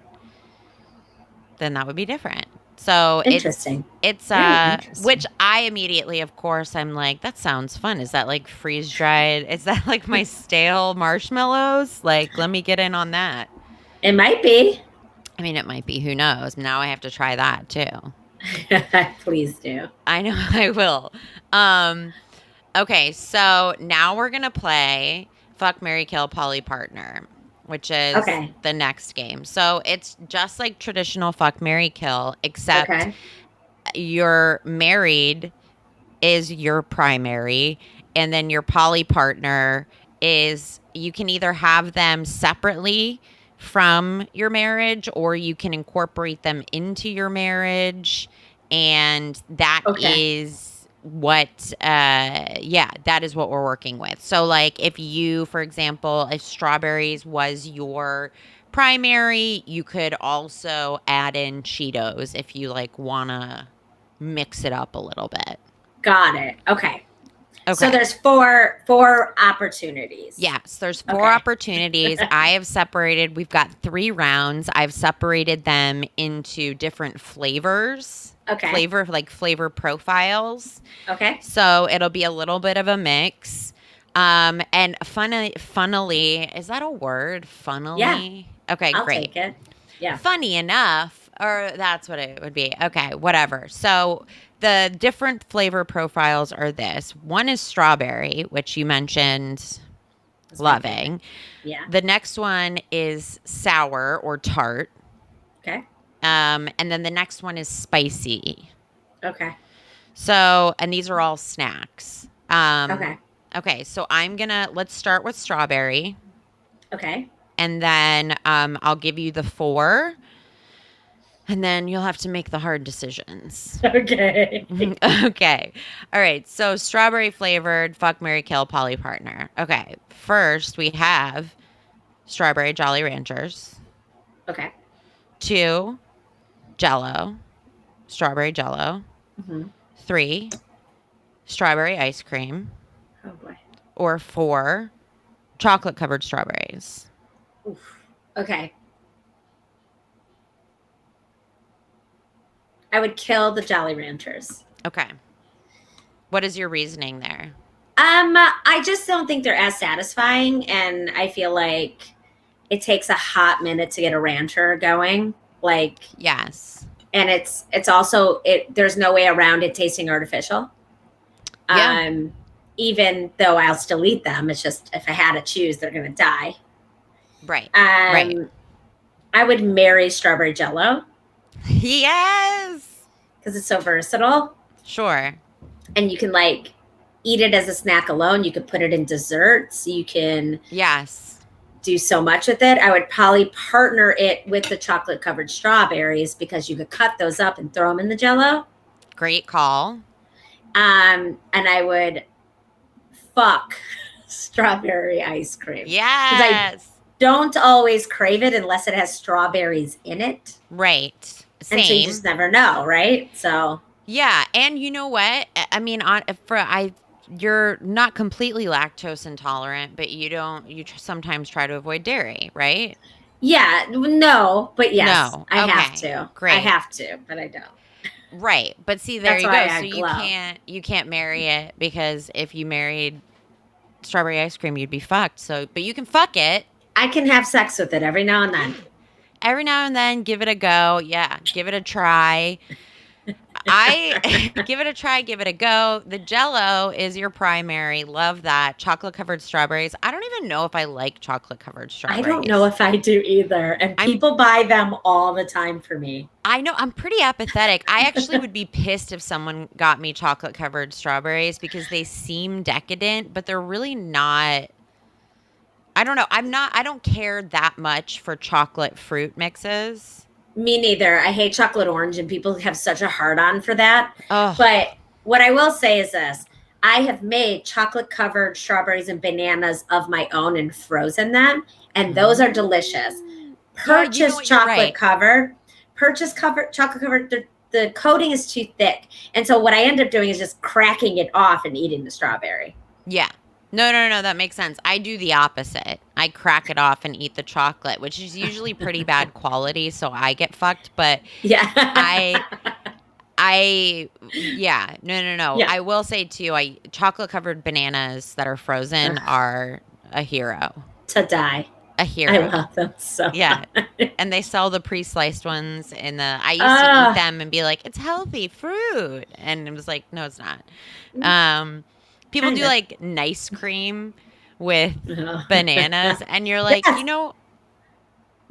then that would be different. So Interesting. it's Very which interesting. I immediately, of course, I'm like, that sounds fun. Is that like freeze dried? Is that like my stale marshmallows? Like, let me get in on that. It might be. I mean, it might be. Who knows? Now I have to try that too. Please do. I know I will. Um, okay, so now we're gonna play Fuck Mary Kill Polly Partner, which is Okay. the next game. So it's just like traditional Fuck Mary Kill, except Okay. you're married is your primary, and then your poly partner is you can either have them separately from your marriage or you can incorporate them into your marriage, and that Okay. is what yeah, that is what we're working with. So like if you, for example, if strawberries was your primary, you could also add in Cheetos if you like wanna mix it up a little bit. Got it. Okay. So Okay. there's four opportunities. Yes, there's four Okay. opportunities. I have separated, we've got 3 rounds. I've separated them into different flavors, Okay. flavor profiles. Okay. So it'll be a little bit of a mix. And funnily, is that a word? Yeah, Funnily? Okay, I'll great. take it. Yeah. Funny enough, or that's what it would be. Okay, whatever. So the different flavor profiles are this. One is strawberry, which you mentioned That's my favorite. loving. Yeah. The next one is sour or tart. Okay. And then the next one is spicy. Okay. So, and these are all snacks. Okay. Okay, so let's start with strawberry, Okay. and then I'll give you the four, and then you'll have to make the hard decisions. Okay. Okay. All right. So strawberry flavored fuck Mary Kill Polly Partner. Okay. First we have strawberry Jolly Ranchers. Okay. 2, jello. Strawberry jello. Hmm. 3, strawberry ice cream. Oh boy. Or 4, chocolate covered strawberries. Oof. Okay. I would kill the Jolly Ranchers. Okay. What is your reasoning there? I just don't think they're as satisfying, and I feel like it takes a hot minute to get a rancher going. Like, Yes. and it's also it. There's no way around it tasting artificial. Yeah. Um, Even though I'll still eat them, it's just if I had to choose, they're gonna die. Right. Right. Um, I would marry strawberry jello Yes. because it's so versatile, Sure. and you can like eat it as a snack alone. You could put it in desserts. You can Yes. do so much with it. I would probably partner it with the chocolate covered strawberries because you could cut those up and throw them in the jello. Great call. And I would fuck strawberry ice cream because I Yes. don't always crave it unless it has strawberries in it. Right. And so you just Same. never know, right? So, Yeah, and you know what? I mean, you're not completely lactose intolerant, but sometimes try to avoid dairy, right? yeah, no, but yes, No. I have Okay. to. I Great. have to, but I don't. Right. But see, there That's you why go. I So glow. you can't marry it because if you married strawberry ice cream, you'd be fucked. So, but you can fuck it I can have sex with it every now and then. every now and then. Give it a go. Yeah, give it a try. I give it a try, give it a go. The Jello is your primary. Love that. Chocolate covered strawberries. I don't even know if I like chocolate covered I don't know strawberries. if I do either. And I'm people buy them all the time for me. I know I'm pretty apathetic. I actually would be pissed if someone got me chocolate covered strawberries because they seem decadent, but they're really not. I don't know. I don't care that much for chocolate fruit mixes. Me neither. I hate chocolate orange, and people have such a hard on for that. Oh, But what I will say is this: I have made chocolate covered strawberries and bananas of my own and frozen them, and those are delicious. yeah, you know Purchase what? You're chocolate right. covered, purchase covered chocolate covered. The coating is too thick, and so what I end up doing is just cracking it off and eating the strawberry. Yeah. No, no, no, that makes sense. I do the opposite. I crack it off and eat the chocolate, which is usually pretty bad quality, so I get fucked, but I Yeah. yeah, no, no, no. Yeah. I will say too, I chocolate covered bananas that are frozen Ugh, are a hero. to die. A I hero. love them so Yeah. much. And they sell the pre-sliced ones in the I used to eat Ah, them and be like, it's healthy fruit. And it was like, no, it's not. Um, People kind do of. like nice cream with Oh. bananas, and you're like, Yes,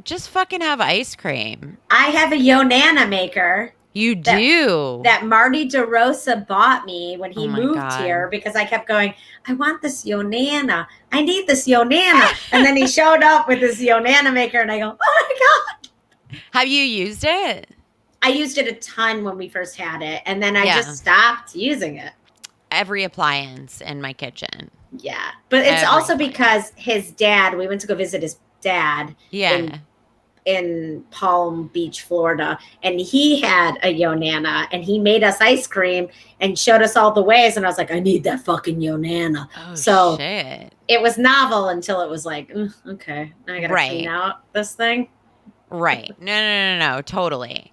just fucking have ice cream. I have a Yonana maker You that do. that Marty DeRosa bought me when Oh he my moved God. here because I kept going, I want this Yonana. I need this Yonana. And then he showed up with this Yonana maker, and I go, oh my God. Have you used it? I used it a ton when we first had it, and then I just Yeah. stopped using it. Every appliance in my kitchen. Yeah. But it's Every also appliance. because his dad, we went to go visit his dad in Yeah. Palm Beach, Florida, and he had a Yonana, and he made us ice cream and showed us all the ways. And I was like, I need that fucking Yonana. Oh So shit. it was novel until it was like, okay, now I gotta clean Right. out this thing. Right. No, no, no, no, totally.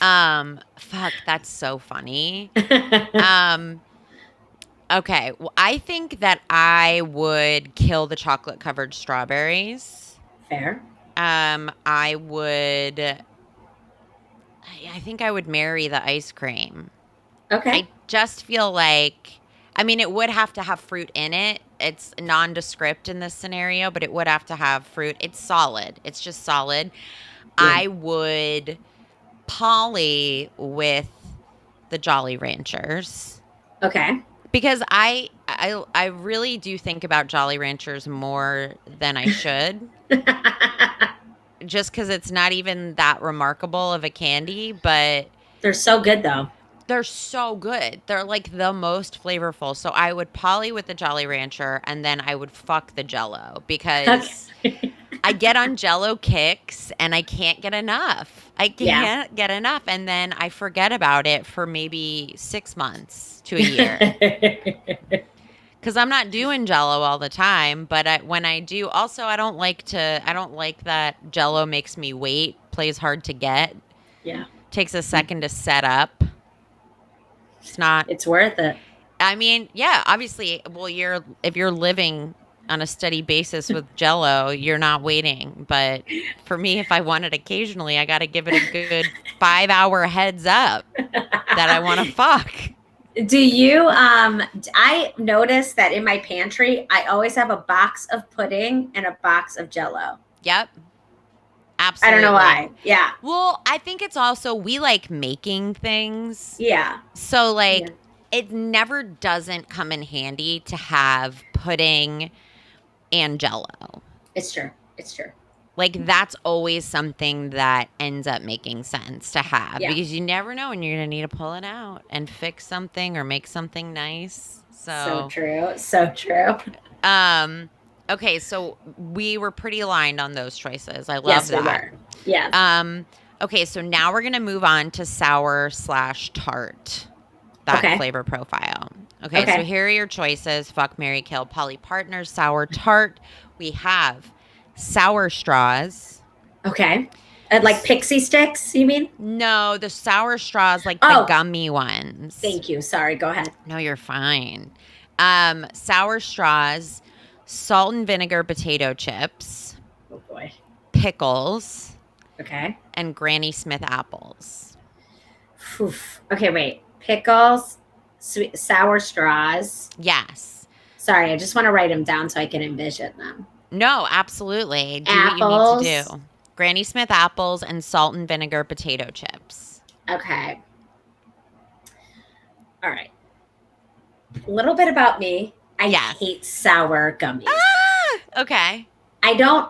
Fuck, that's so funny. Um, okay. Well, I think that I would kill the chocolate covered strawberries. Fair. I would I think I would marry the ice cream. Okay. I just feel like I mean it would have to have fruit in it. It's nondescript in this scenario, but it would have to have fruit. It's solid. It's just solid. Yeah. I would poly with the Jolly Ranchers Okay. because I really do think about Jolly Ranchers more than I should. Just because it's not even that remarkable of a candy, but They're so good though. they're so good. They're like the most flavorful. So I would poly with the Jolly Rancher and then I would fuck the Jello because Okay. I get on Jello kicks and I can't get enough. I Yeah. can't get enough. And then I forget about it for maybe 6 months to a year. Because I'm not doing Jello all the time, but when I do, also I don't like that Jello makes me wait, plays hard to get, Yeah. takes a second to set up. It's not. It's worth it. I mean, yeah, obviously, well, if you're living on a steady basis with Jello, you're not waiting. But for me, if I want it occasionally, I got to give it a good 5 hour heads up that I want to fuck. Do you I noticed that in my pantry I always have a box of pudding and a box of jello. Yep, I don't know absolutely. why. Yeah. Well, I think it's also we like making things. Yeah. So Yeah. like it never doesn't come in handy to have pudding and jello. It's true. It's true. Like that's always something that ends up making sense to have Yeah. because you never know when you're going to need to pull it out and fix something or make something nice. So So, true. So true. um okay, so we were pretty aligned on those choices. I love Yes, we that. were. Yes. Um okay, so now we're going to move on to sour slash tart. That Okay. flavor profile. Okay, so Okay. here are your choices. Fuck, Mary Kill, Polly Partners, sour tart. We have sour straws. Okay. Like pixie sticks, you mean? No, the sour straws, like the Oh, gummy ones. thank you. Sorry. Go ahead. No, you're fine. Sour straws, salt and vinegar potato chips, Oh boy. pickles, Okay. and Granny Smith apples. Oof. Okay, wait. Pickles, sweet, sour straws. Yes. Sorry, I just want to write them down so I can envision them. No, absolutely. Do what you need to do. Apples. Granny Smith apples and salt and vinegar potato chips. Okay. All right. A little bit about me. I Yes. hate sour gummies. Ah, okay. I don't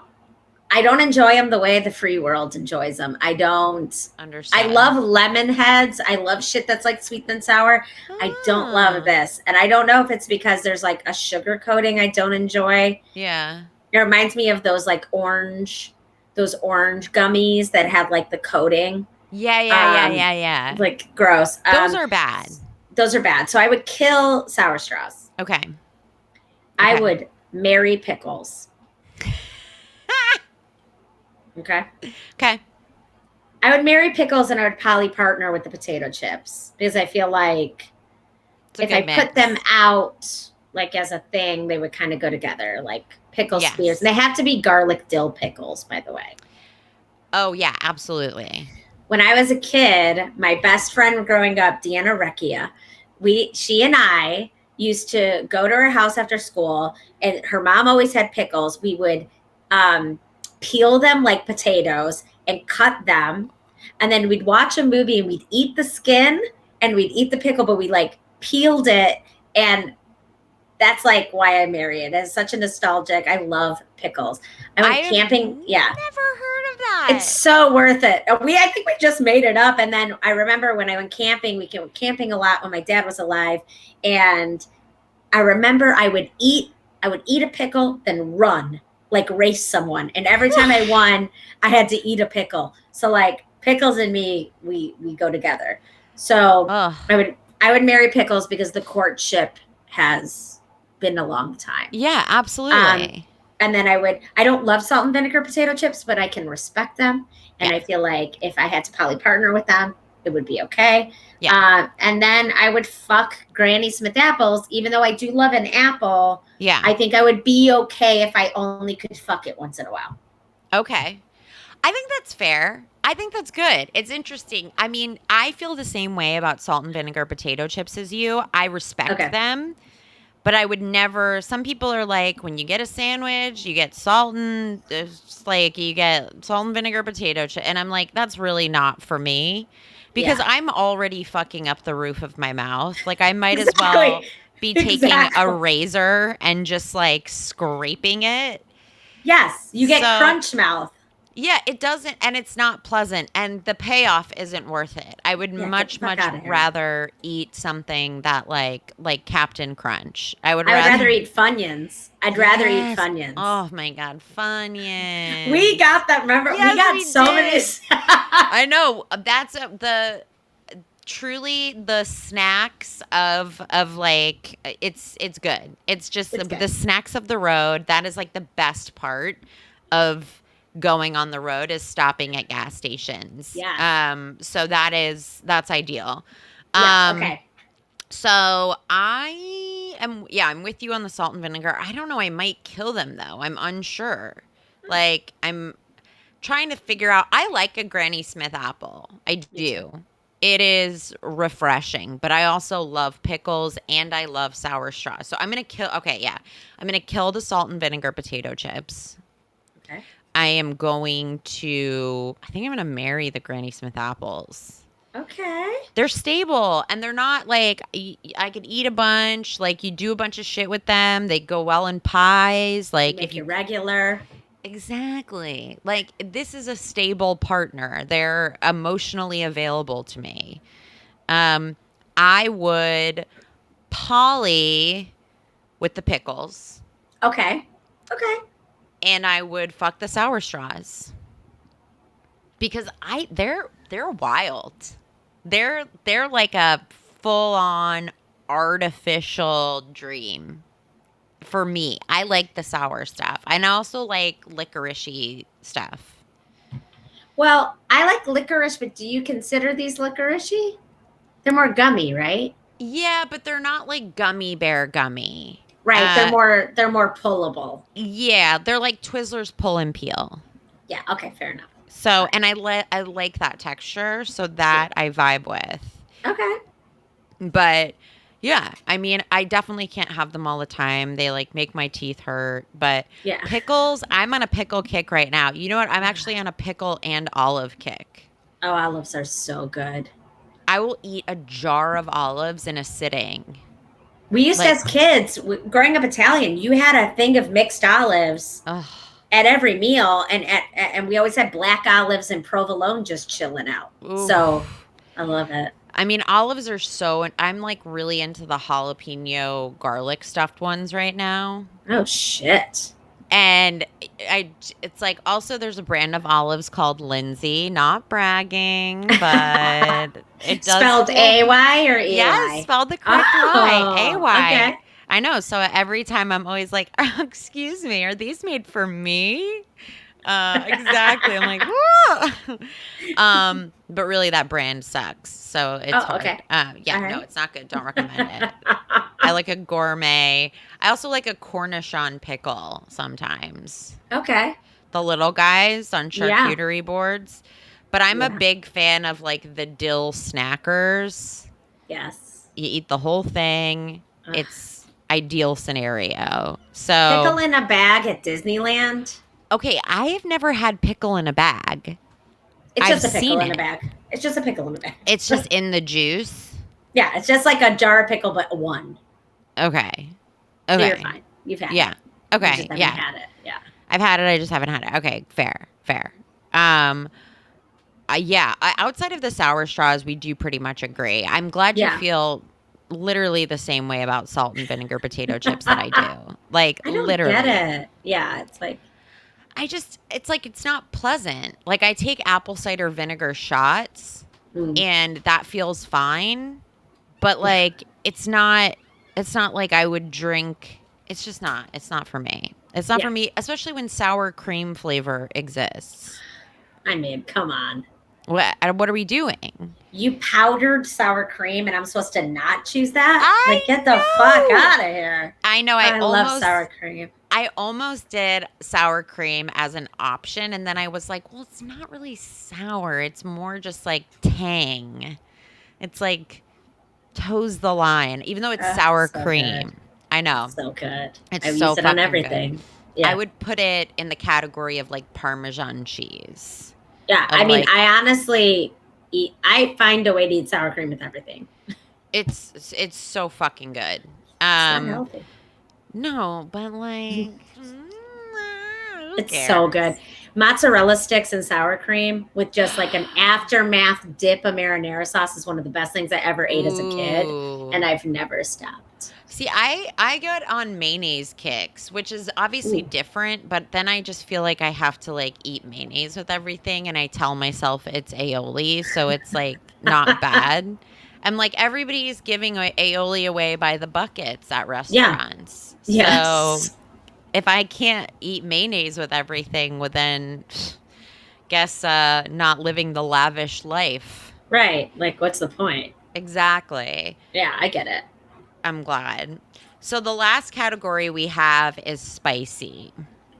I don't enjoy them the way the free world enjoys them. I don't. I Understood. love lemon heads. I love shit that's like sweet and sour. I don't love Ah, this. And I don't know if it's because there's like a sugar coating I don't enjoy. yeah. It reminds me of those orange gummies that have like the coating. Yeah, yeah, yeah, Um, yeah, yeah. like gross. Those are bad. Those are bad. So I would kill sour straws. Okay. I Okay. would marry pickles. Okay. Okay. I would marry pickles and I would poly partner with the potato chips because I feel like It's a if I good mix. put them out like as a thing, they would kind of go together, like pickle Yes. spears. And they have to be garlic dill pickles, by the way. Oh, yeah, absolutely. When I was a kid, my best friend growing up, Deanna Recchia, she and I used to go to her house after school, and her mom always had pickles. We would peel them like potatoes and cut them, and then we'd watch a movie and we'd eat the skin and we'd eat the pickle, but we like peeled it, and that's like why I marry it. It's such a nostalgic. I love pickles. I I went have camping. Yeah. never heard of that. It's so worth it. I think we just made it up. And then I remember when I went camping, we went camping a lot when my dad was alive. And I remember I would eat a pickle, then run, like race someone. And every time I won, I had to eat a pickle. So like pickles and me, we go together. So Ugh. I would marry pickles because the courtship has been a long time. Yeah, absolutely. And then I don't love salt and vinegar potato chips, but I can respect them. And Yeah. I feel like if I had to poly partner with them, it would be okay. Yeah. And then I would fuck Granny Smith apples, even though I do love an apple. Yeah. I think I would be okay if I only could fuck it once in a while. Okay. I think that's fair. I think that's good. It's interesting. I mean, I feel the same way about salt and vinegar potato chips as you. I respect Okay. them, but I would never. Some people are like, when you get a sandwich, you get salt and it's like you get salt and vinegar potato chip, and I'm like, that's really not for me because Yeah. I'm already fucking up the roof of my mouth. Like I might as Exactly. well be taking a Exactly. razor and just like scraping it. Yes. You get So crunch mouth. yeah, it doesn't, and it's not pleasant, and the payoff isn't worth it. I would Yeah, get the much, fuck much outta here. rather eat something that like Captain Crunch. I would rather eat Funyuns. I'd rather eat Yes. Funyuns. Oh my God, Funyuns. We got that. Remember, we Yes, got we so did. many. I know that's the truly the snacks of like it's good. It's just It's good. the snacks of the road. That is like the best part of going on the road is stopping at gas stations. Yes. So that's ideal. Yes. Okay. So I'm with you on the salt and vinegar. I don't know, I might kill them though. I'm unsure. Like I'm trying to figure out. I like a Granny Smith apple. I do. It is refreshing, but I also love pickles and I love sour straws. So I'm going to kill okay, yeah. I'm going to kill the salt and vinegar potato chips. Okay. I am going to I think I'm going to marry the Granny Smith apples. Okay. They're stable and they're not like I could eat a bunch, like you do a bunch of shit with them. They go well in pies, like Make if you it regular. exactly. Like this is a stable partner. They're emotionally available to me. I would poly with the pickles Okay. Okay. and I would fuck the sour straws. Because they're wild. They're like a full on artificial dream for me. I like the sour stuff. And I also like licoricey stuff. Well, I like licorice, but do you consider these licoricey? They're more gummy, right? Yeah, but they're not like gummy bear gummy. Right. They're more pullable. Yeah, they're like Twizzlers pull and peel. Yeah. Okay. Fair enough. So, Fine. and I like that texture, so Yeah. that I vibe with. Okay. But yeah, I mean, I definitely can't have them all the time. They like make my teeth hurt. But Yeah. pickles, I'm on a pickle kick right now. You know what? I'm actually on a pickle and olive kick. Oh, olives are so good. I will eat a jar of olives in a sitting. We used to, Like, as kids, growing up Italian, you had a thing of mixed olives, ugh. at every meal, and we always had black olives and provolone just chilling out. Ooh. So I love it. I mean, olives are so. I'm like really into the jalapeno garlic stuffed ones right now. Oh shit. And it's like also there's a brand of olives called Lindsay, not bragging, but it does Spelled feel, AY or yes, EY? spelled the correct way, Oh, AY. okay. I know. So every time I'm always like, excuse me, are these made for me? Exactly. I'm like, whoa. But really that brand sucks. So it's Oh, hard. okay. Yeah, All no, right. it's not good. Don't recommend it. I like a gourmet. I also like a Cornichon pickle sometimes. Okay. The little guys on Yeah. charcuterie boards. But I'm a Yeah. big fan of like the dill snackers. Yes. You eat the whole thing. Ugh. It's ideal scenario. Pickle So, in a bag at Disneyland. okay, I have never had pickle in a bag. It's I've just a pickle seen in a it. bag. It's just a pickle in a bag. It's just in the juice. Yeah, it's just like a jar of pickle, but one. Okay. So you're Okay. fine. You've had Yeah. it. You Okay. just haven't Yeah. had it. Yeah. I've had it. I just haven't had it. Okay. Fair. Fair. Um, yeah. Outside of the sour straws, we do pretty much agree. I'm glad you Yeah. feel literally the same way about salt and vinegar potato chips that I do. Like, I don't get literally. it. Yeah, it's like It's like, it's not pleasant. Like, I take apple cider vinegar shots mm, and that feels fine. But like it's not like I would drink. It's not for me. It's not yeah. for me, especially when sour cream flavor exists. I mean, come on. What are we doing? You powdered sour cream and I'm supposed to not choose that? Like, I get the fuck know. out of here. I know I love sour cream. I almost did sour cream as an option and then I was like, well, it's not really sour. It's more just like tang. It's like toes the line, even though it's sour So good. cream. I know. So good. It's I've so used it on fucking good. everything. I Yeah. would put it in the category of like Parmesan cheese. Yeah. Of I mean, like I honestly I find a way to eat sour cream with everything. it's so fucking good. It's not healthy. No, but like who It's so good. cares? Mozzarella sticks and sour cream with just like an aftermath dip of marinara sauce is one of the best things I ever ate as a kid, and Ooh. I've never stopped. See, I get on mayonnaise kicks, which is obviously Ooh. different, but then I just feel like I have to like eat mayonnaise with everything and I tell myself it's aioli, so it's like not bad. I'm like everybody's giving aioli away by the buckets at Yeah. restaurants. So Yes. if I can't eat mayonnaise with everything, well then guess not living the lavish life. Right. Like, what's the point? Exactly. Yeah, I get it. I'm glad. So the last category we have is spicy.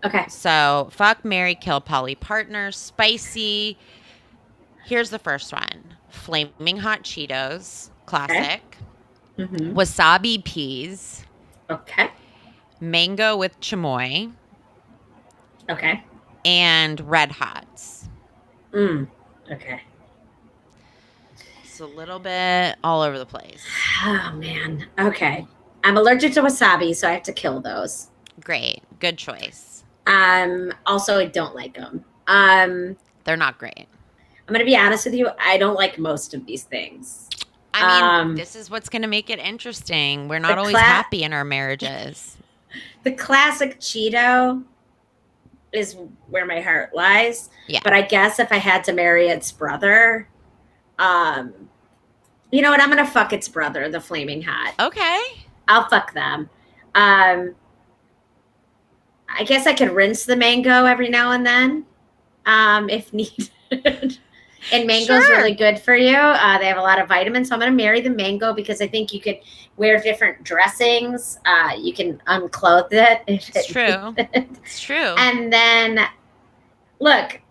Okay. So fuck, marry, kill, poly partner, spicy. Here's the first one: flaming hot Cheetos, Okay. classic. Mm-hmm. Wasabi peas, Okay. mango with chamoy, Okay. and red hots. Okay. It's a little bit all over the place. Oh man. Okay. I'm allergic to wasabi, so I have to kill those. Great, good choice. Also I don't like them. They're not great. I'm gonna be honest with you, I don't like most of these things. I mean, this is what's going to make it interesting. We're not always happy in our marriages. The classic Cheeto is where my heart lies. Yeah. But I guess if I had to marry its brother, you know what? I'm gonna fuck its brother, the flaming hot. Okay. I'll fuck them. I guess I could rinse the mango every now and then, if needed. And mango's really good for you. They have a lot of vitamins. So I'm going to marry the mango because I think you could wear different dressings. You can unclothe it. It's true. It's true. And then, look,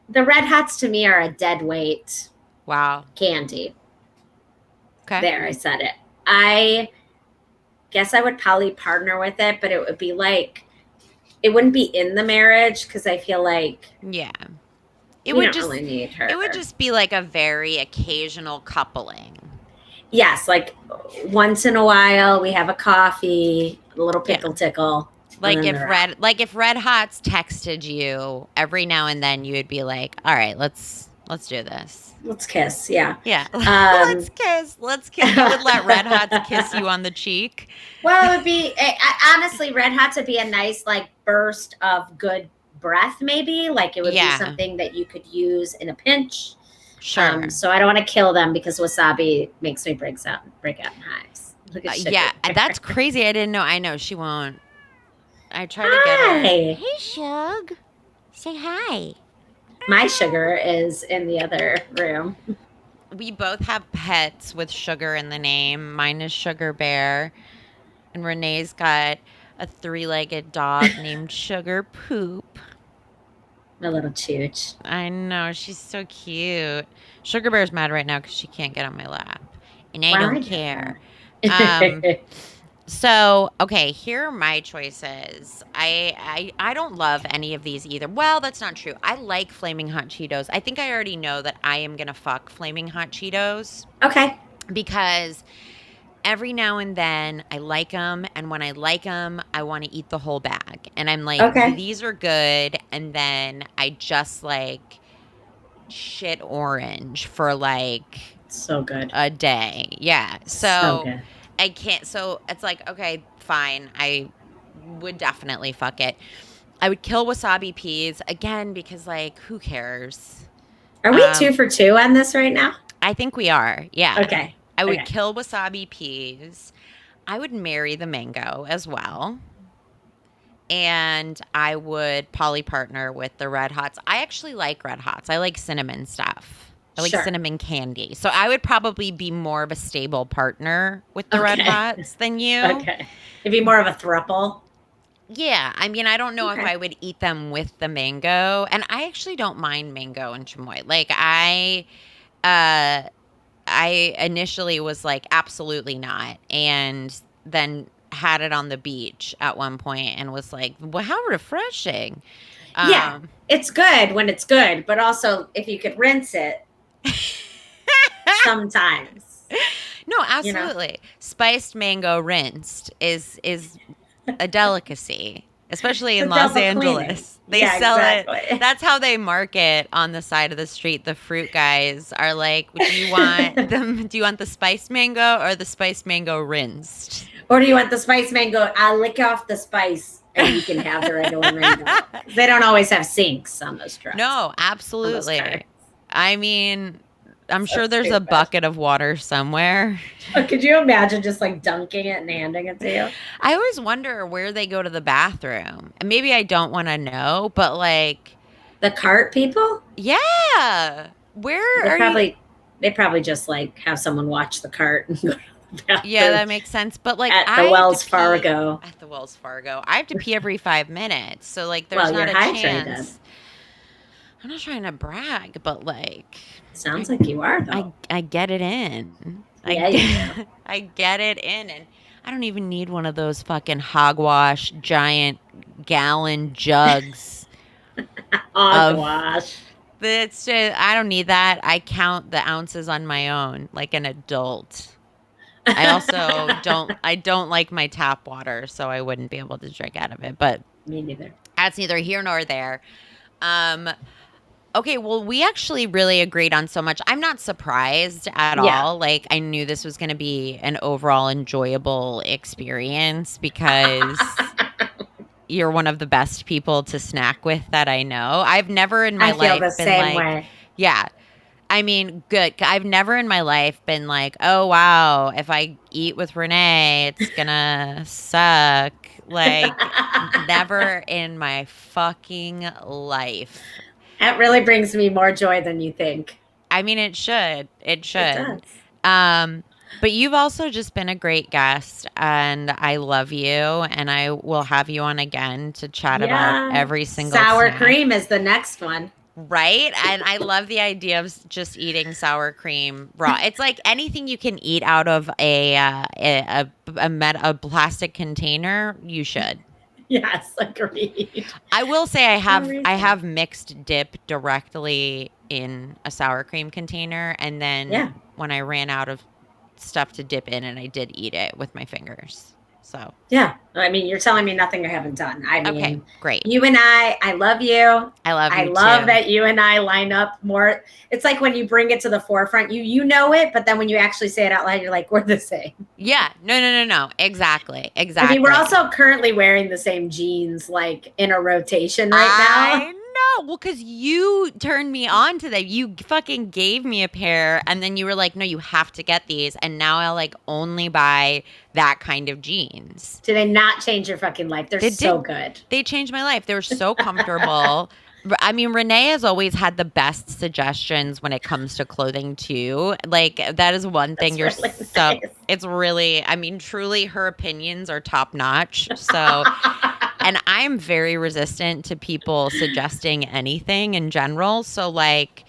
the Red Hots to me are a dead weight Wow. candy. Okay. There, I said it. I guess I would probably partner with it, but it would be like, it wouldn't be in the marriage because I feel like Yeah. it would just really need her. It would just be like a very occasional coupling. Yes, like once in a while we have a coffee, a little pickle tickle. and then they're out. If Red Hots texted you every now and then, you would be like, "All right, let's do this." Let's kiss. Yeah. Yeah. Um, Let's kiss. Let's kiss. You would let Red Hots kiss you on the cheek. well, it would be honestly, Red Hots would be a nice like burst of good breath. Maybe like it would be Yeah. something that you could use in a pinch. Sure. So I don't want to kill them because wasabi makes me break out in hives. Look at sugar. Yeah, that's crazy. I didn't know. I know she won't. I try to get her. Hi. Hey, Shug. Say hi. My sugar is in the other room. We both have pets with sugar in the name. Mine is Sugar Bear, and Renee's got a three-legged dog named Sugar Poop. My little chooch. I know, she's so cute. Sugar Bear's mad right now because she can't get on my lap, and I Well, don't I get care. that. So, okay, here are my choices. I don't love any of these either. Well, that's not true. I like Flaming Hot Cheetos. I think I already know that I am gonna fuck Flaming Hot Cheetos Okay. because every now and then I like them, and when I like them, I want to eat the whole bag. And I'm like, Okay. these are good, and then I just like shit orange for like So good. a day. Yeah. So So good. I can't. So it's like, okay, fine. I would definitely fuck it. I would kill wasabi peas again because, like, who cares? Are we Um, 2 for 2 on this right now? I think we are. Yeah. Okay. I would Okay. kill wasabi peas. I would marry the mango as well. And I would poly partner with the Red Hots. I actually like Red Hots. I like cinnamon stuff. I like Sure. cinnamon candy. So I would probably be more of a stable partner with the Red Okay. Hots than you. Okay. It'd be more of a thruple. Yeah, I mean, I don't know if Okay. I would eat them with the mango, and I actually don't mind mango and chamoy. Like uh, I initially was like, absolutely not, and then had it on the beach at one point and was like, well, how refreshing. Yeah. Um, It's good when it's good, but also if you could rinse it sometimes, no, you know. absolutely. Spiced mango rinsed is a delicacy, especially It's in a Los double cleaning. Angeles. They Yeah, sell it. exactly. That's how they market on the side of the street. The fruit guys are like, "Do you want them? Do you want the spiced mango or the spiced mango rinsed?" Or do you want the spice mango? I'll lick off the spice and you can have the regular mango. 'Cause they don't always have sinks on those trucks, No, on those cars. absolutely. I mean, I'm So sure there's a stupid. bucket of water somewhere. Could you imagine just like dunking it and handing it to you? I always wonder where they go to the bathroom. And maybe I don't want to know, but like, The cart people? yeah. Where They are you? probably they probably just like have someone watch the cart and go to the Yeah, bathroom that makes sense. But like, at I the have to Wells pee Fargo. at the Wells Fargo. I have to pee every 5 minutes. So like, there's Well, you're not a hydrated. chance. I'm not trying to brag, but like, Sounds I like you are though. I get it in. Yeah, you do. I get it in, and I don't even need one of those fucking hogwash giant gallon jugs of. Hogwash. It's just, I don't need that. I count the ounces on my own like an adult. I also don't like my tap water, so I wouldn't be able to drink out of it. But Me neither. that's neither here nor there. Um, okay, well, we actually really agreed on so much. I'm not surprised at Yeah. all. Like, I knew this was going to be an overall enjoyable experience because you're one of the best people to snack with that I know. I've never in my I feel life the been same like, way. yeah, I mean, good. I've never in my life been like, oh, wow, if I eat with Renee, it's gonna suck. Like, never in my fucking life. That really brings me more joy than you think. I mean, it should. It It should. does. Um, but you've also just been a great guest, and I love you, and I will have you on again to chat about Yeah. every single Sour snack. cream is the next one. Right? And I love the idea of just eating sour cream raw. It's like anything you can eat out of a plastic container, you should. Yes, agreed. I will say No I reason. have mixed dip directly in a sour cream container, and then Yeah. when I ran out of stuff to dip in, and I did eat it with my fingers. So, Yeah. I mean, you're telling me nothing I haven't done. I okay, mean, great. you and I love you. I love I you love too. that you and I line up more. It's like when you bring it to the forefront, you know it, but then when you actually say it out loud, you're like, we're the same. Yeah. No. Exactly. I mean, we're Exactly. also currently wearing the same jeans, like in a rotation right now. I know. Well, because you turned me on to them. You fucking gave me a pair, and then you were like, no, you have to get these. And now I like only buy that kind of jeans. Did they not change your fucking life? They're They so did. good. They changed my life. They were so comfortable. I mean, Renee has always had the best suggestions when it comes to clothing, too. Like, that is one thing That's you're really so, nice. it's really, I mean, truly, her opinions are top notch. So, and I'm very resistant to people suggesting anything in general. So, like,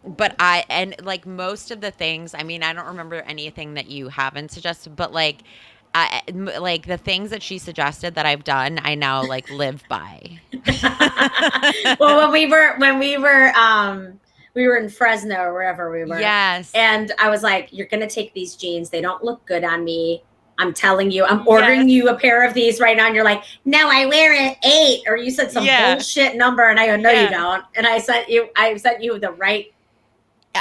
but and like most of the things, I mean, I don't remember anything that you haven't suggested, but like, like the things that she suggested that I've done, I now like live by. Well, we were in Fresno or wherever we were, Yes. and I was like, "You're gonna take these jeans. They don't look good on me. I'm telling you, I'm ordering Yes. you a pair of these right now." And you're like, "No, I wear it 8," or you said some Yeah. bullshit number, and I go, "No, you Yes. don't." And I sent you the right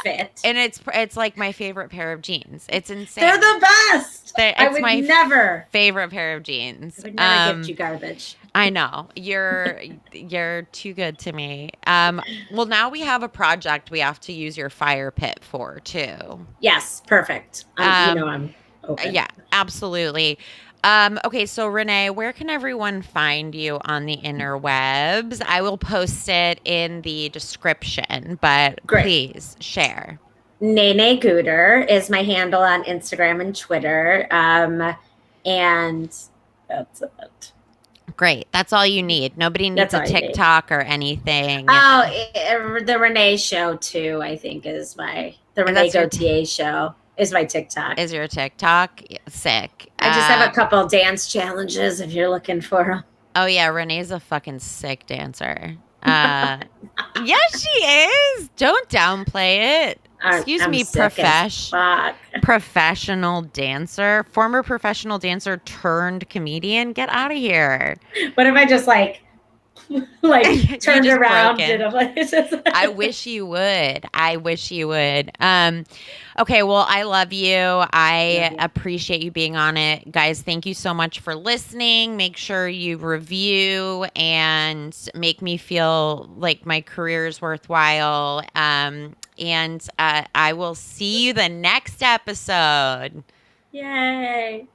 fit. And it's like my favorite pair of jeans. It's They're insane. the best. I It's would my never, favorite pair of I jeans. would never gift you garbage. I know. You're too good to me. Well, now we have a project we have to use your fire pit for too. Yes, perfect. Um, I'm open. yeah, absolutely. Okay, so Renee, where can everyone find you on the interwebs? I will post it in the description, but Great. please share. Nene Gooder is my handle on Instagram and Twitter. And that's it. Great. That's all you need. Nobody needs That's a all you need. TikTok or anything. Oh, the Renee show too, I think the And Renee that's your Gauthier show is my TikTok. is your TikTok. Sick. I just have a couple dance challenges if you're looking for them. Oh yeah, Renee's a fucking sick dancer. Yes, she is. Don't downplay it. Excuse I'm me, sick as fuck. professional dancer, former professional dancer turned comedian. Get out of here. What if I just like You turned just broke around, did in. a like just I wish you would. I wish you would. Okay, well, I love you. love I you. appreciate you being on it. Guys, thank you so much for listening. Make sure you review and make me feel like my career is worthwhile. And I will see you the next episode. Yay.